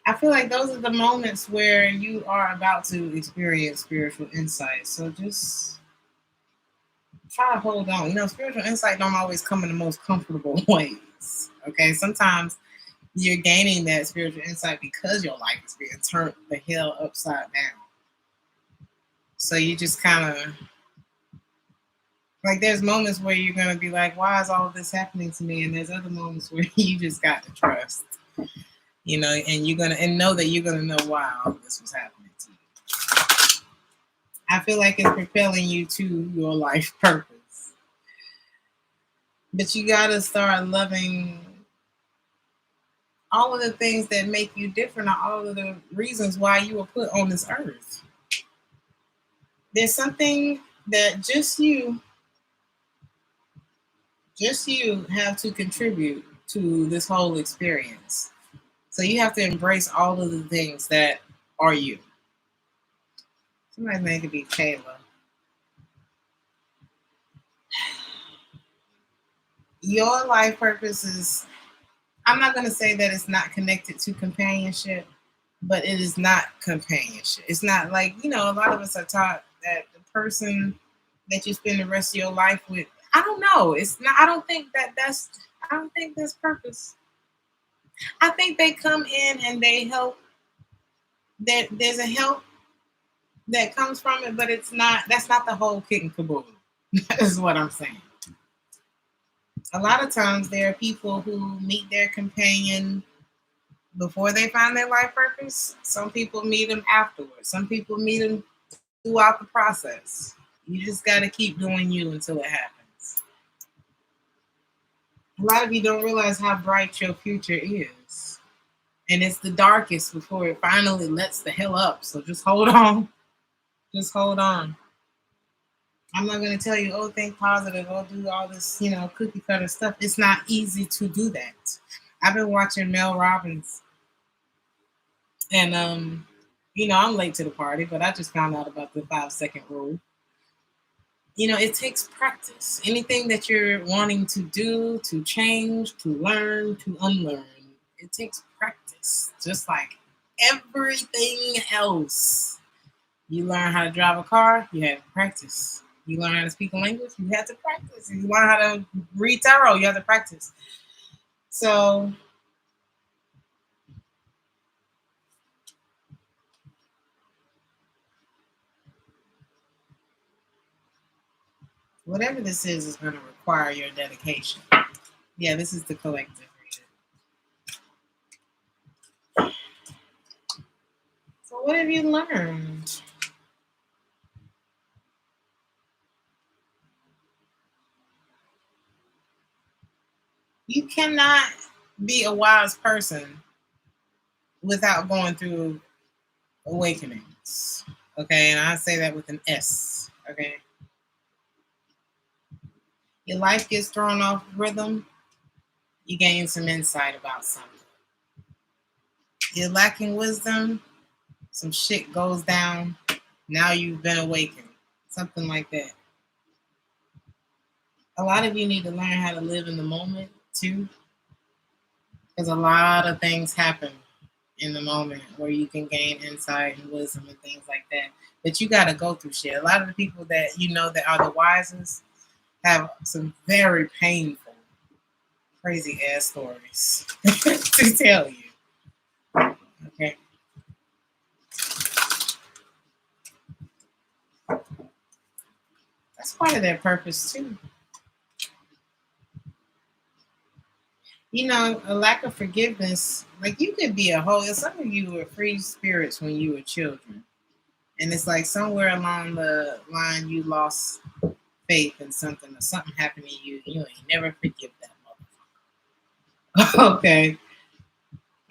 I feel like those are the moments where you are about to experience spiritual insight. So just try to hold on. You know, spiritual insight don't always come in the most comfortable ways. Okay, sometimes you're gaining that spiritual insight because your life is being turned the hell upside down. So you just kind of like there's moments where you're gonna be like, why is all of this happening to me? And there's other moments where you just got to trust, you know, and you're gonna and know that you're gonna know why all of this was happening to you. I feel like it's propelling you to your life purpose. But you gotta start loving all of the things that make you different, are all of the reasons why you were put on this earth. There's something that just you have to contribute to this whole experience. So you have to embrace all of the things that are you. Somebody's name could be Kayla. Your life purpose is, I'm not going to say that it's not connected to companionship, but it is not companionship. It's not like, you know, a lot of us are taught that the person that you spend the rest of your life with, I don't know. It's not, I don't think that's purpose. I think they come in and they help. There's a help that comes from it, but that's not the whole kit and caboodle. That is what I'm saying. A lot of times there are people who meet their companion before they find their life purpose. Some people meet them afterwards. Some people meet them throughout the process. You just got to keep doing you until it happens. A lot of you don't realize how bright your future is. And it's the darkest before it finally lets the hell up. So just hold on. Just hold on. I'm not going to tell you, oh, think positive, oh, do all this, you know, cookie cutter stuff. It's not easy to do that. I've been watching Mel Robbins. And, you know, I'm late to the party, but I just found out about the 5-second rule. You know, it takes practice. Anything that you're wanting to do, to change, to learn, to unlearn, it takes practice. Just like everything else. You learn how to drive a car, you have to practice. You learn how to speak a language, you have to practice. You learn how to read tarot, you have to practice. So whatever this is going to require your dedication. Yeah, this is the collective reading. So what have you learned? You cannot be a wise person without going through awakenings. Okay, and I say that with an S. Okay. Your life gets thrown off rhythm, you gain some insight about something. You're lacking wisdom, some shit goes down, now you've been awakened. Something like that. A lot of you need to learn how to live in the moment too. Because a lot of things happen in the moment where you can gain insight and wisdom and things like that. But you got to go through shit. A lot of the people that you know that are the wisest have some very painful, crazy ass stories to tell you. Okay. That's part of their purpose too. You know, a lack of forgiveness, like you could be a whole, some of you were free spirits when you were children. And it's like somewhere along the line you lost faith in something or something happened to you. You ain't never forgive that motherfucker. Okay.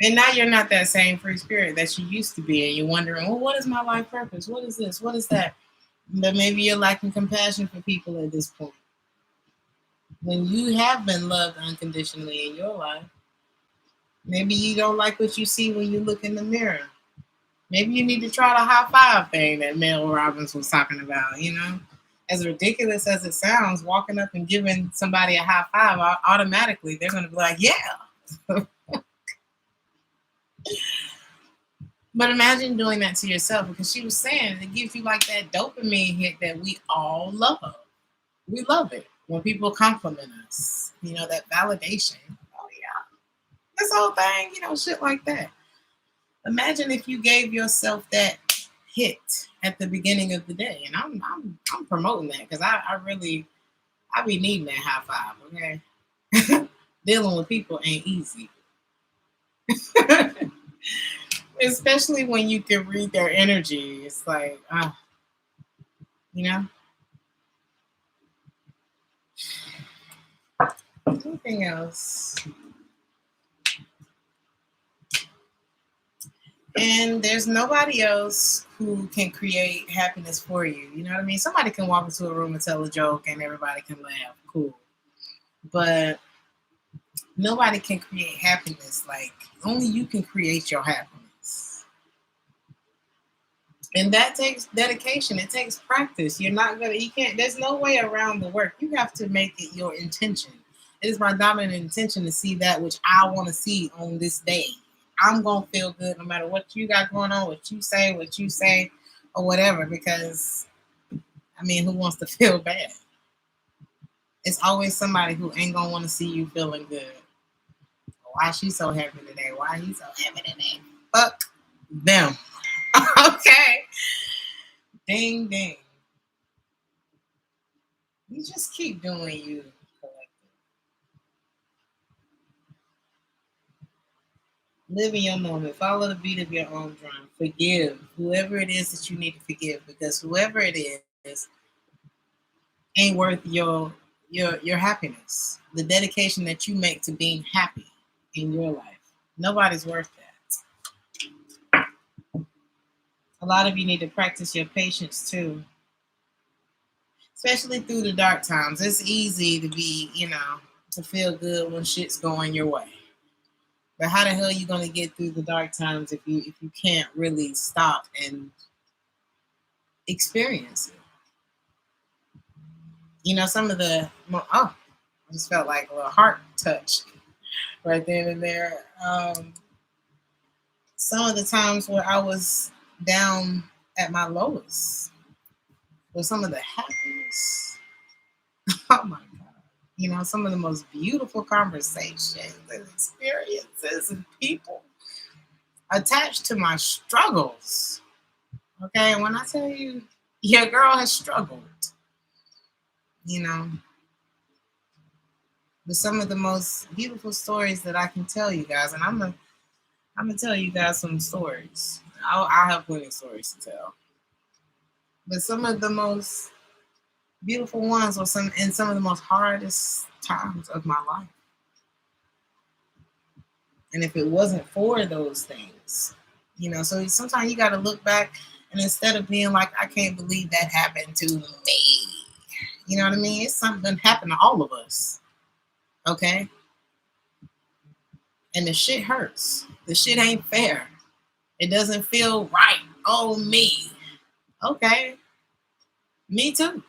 And now you're not that same free spirit that you used to be. And you're wondering, well, what is my life purpose? What is this? What is that? But maybe you're lacking compassion for people at this point. When you have been loved unconditionally in your life, maybe you don't like what you see when you look in the mirror. Maybe you need to try the high five thing that Mel Robbins was talking about, you know? As ridiculous as it sounds, walking up and giving somebody a high five, automatically they're going to be like, yeah. But imagine doing that to yourself, because she was saying it gives you like that dopamine hit that we all love. We love it when people compliment us, you know, that validation. Oh, yeah. This whole thing, you know, shit like that. Imagine if you gave yourself that hit at the beginning of the day. And I'm promoting that because I be needing that high five, okay? Dealing with people ain't easy. Especially when you can read their energy. It's like, you know? Anything else? And there's nobody else who can create happiness for you. You know what I mean? Somebody can walk into a room and tell a joke and everybody can laugh. Cool. But nobody can create happiness. Like, only you can create your happiness. And that takes dedication. It takes practice. You can't, there's no way around the work. You have to make it your intention. It is my dominant intention to see that which I want to see on this day. I'm going to feel good no matter what you got going on, what you say, or whatever, because, I mean, who wants to feel bad? It's always somebody who ain't going to want to see you feeling good. Why she so happy today? Why he so happy today? Fuck them. Okay. Ding, ding. You just keep doing you. Live in your moment. Follow the beat of your own drum. Forgive whoever it is that you need to forgive, because whoever it is ain't worth your happiness. The dedication that you make to being happy in your life. Nobody's worth that. A lot of you need to practice your patience too. Especially through the dark times. It's easy to be, you know, to feel good when shit's going your way. But how the hell are you going to get through the dark times if you can't really stop and experience it? You know, some of the, I just felt like a little heart touch right then and there. Some of the times where I was down at my lowest were some of the happiest. Oh my God. You know, some of the most beautiful conversations and experiences and people attached to my struggles. Okay, and when I tell you, your girl has struggled, you know, but some of the most beautiful stories that I can tell you guys, and I'm gonna tell you guys some stories. I'll have plenty of stories to tell, but some of the most beautiful ones were some of the most hardest times of my life. And if it wasn't for those things, you know, so sometimes you got to look back, and instead of being like, I can't believe that happened to me, you know what I mean? It's something that happened to all of us. Okay. And the shit hurts. The shit ain't fair. It doesn't feel right. Oh, me. Okay. Me too.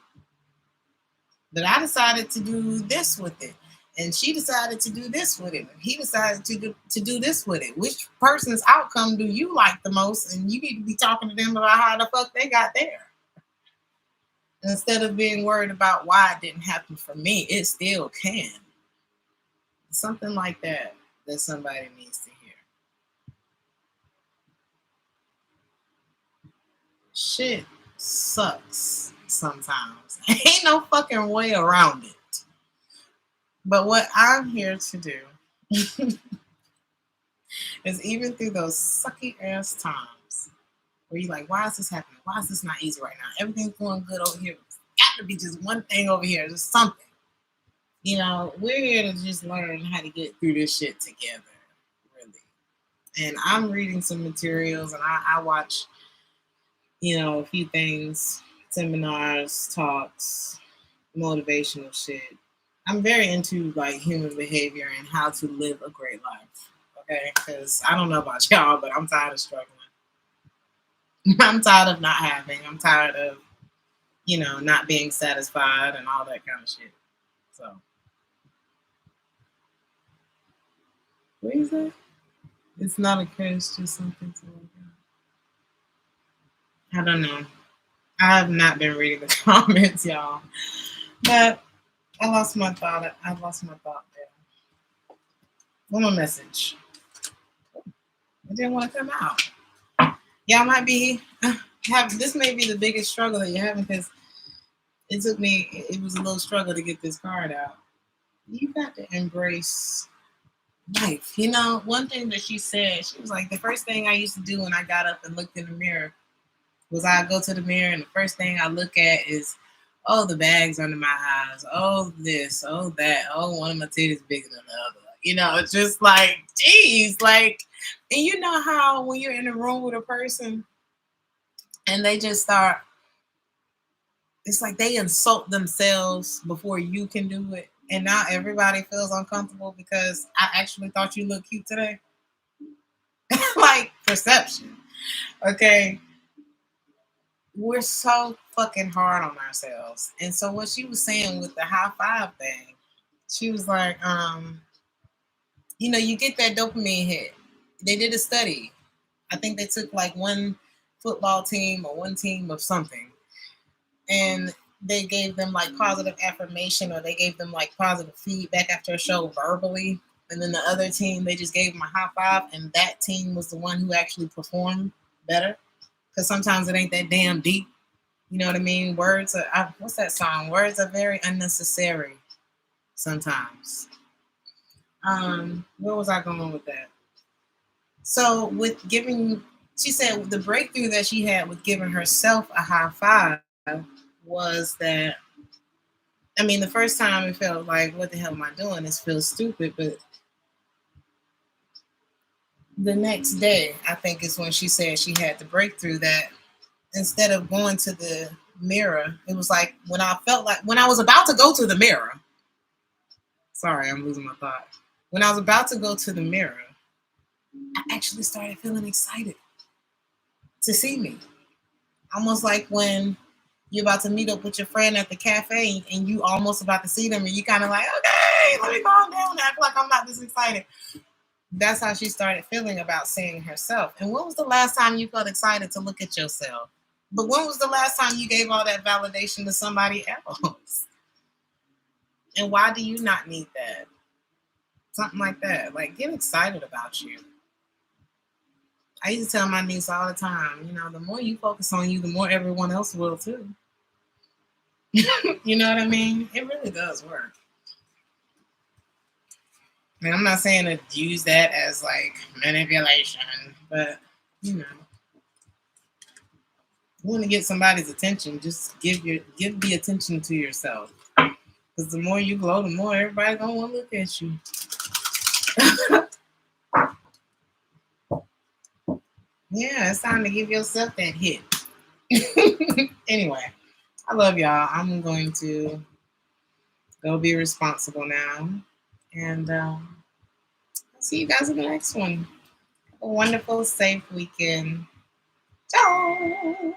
But I decided to do this with it. And she decided to do this with it. He decided to do this with it. Which person's outcome do you like the most? And you need to be talking to them about how the fuck they got there. Instead of being worried about why it didn't happen for me, it still can. Something like that somebody needs to hear. Shit sucks sometimes. Ain't no fucking way around it. But what I'm here to do is, even through those sucky ass times where you're like, why is this happening? Why is this not easy right now? Everything's going good over here. It's got to be just one thing over here, just something. You know, we're here to just learn how to get through this shit together, really. And I'm reading some materials, and I watch, a few things, seminars, talks, motivational shit. I'm very into like human behavior and how to live a great life. Okay, because I don't know about y'all, but I'm tired of struggling. I'm tired of not having. I'm tired of, not being satisfied and all that kind of shit. So, what is that? It's not a curse, just something to look at. I don't know. I have not been reading the comments, y'all. But I lost my thought there. One more message. It didn't want to come out. Y'all might be this may be the biggest struggle that you're having, because it was a little struggle to get this card out. You got to embrace life. One thing that she said, she was like, the first thing I used to do when I got up and looked in the mirror was I go to the mirror, and the first thing I look at is, oh, the bags under my eyes. Oh, this, oh, that. Oh, one of my titties bigger than the other. It's just like, geez, like, and you know how when you're in a room with a person and they just start, it's like they insult themselves before you can do it. And now everybody feels uncomfortable because I actually thought you looked cute today. Like, perception. Okay. We're so fucking hard on ourselves. And so what she was saying with the high five thing, she was like, you get that dopamine hit. They did a study. I think they took like one football team or one team of something, and they gave them like positive affirmation, or they gave them like positive feedback after a show verbally. And then the other team, they just gave them a high five, and that team was the one who actually performed better. Because sometimes it ain't that damn deep. You know what I mean? Words are, what's that song? Words are very unnecessary sometimes. Where was I going with that? So with giving, she said the breakthrough that she had with giving herself a high five was that, the first time it felt like, what the hell am I doing? This feels stupid. But the next day, I think is when she said she had the breakthrough that instead of going to the mirror, it was like when I was about to go to the mirror. Sorry, I'm losing my thought. When I was about to go to the mirror, I actually started feeling excited to see me. Almost like when you're about to meet up with your friend at the cafe and you almost about to see them, and you kind of like, okay, let me calm down and act like I'm not this excited. That's how she started feeling about seeing herself. And when was the last time you felt excited to look at yourself? But when was the last time you gave all that validation to somebody else? And why do you not need that? Something like that. Like, get excited about you. I used to tell my niece all the time, the more you focus on you, the more everyone else will too. You know what I mean? It really does work. And I'm not saying to use that as like manipulation, but you want to get somebody's attention, just give the attention to yourself. Because the more you glow, the more everybody gonna want to look at you. Yeah, it's time to give yourself that hit. Anyway, I love y'all. I'm going to go be responsible now. And I'll see you guys in the next one. Have a wonderful, safe weekend. Ciao.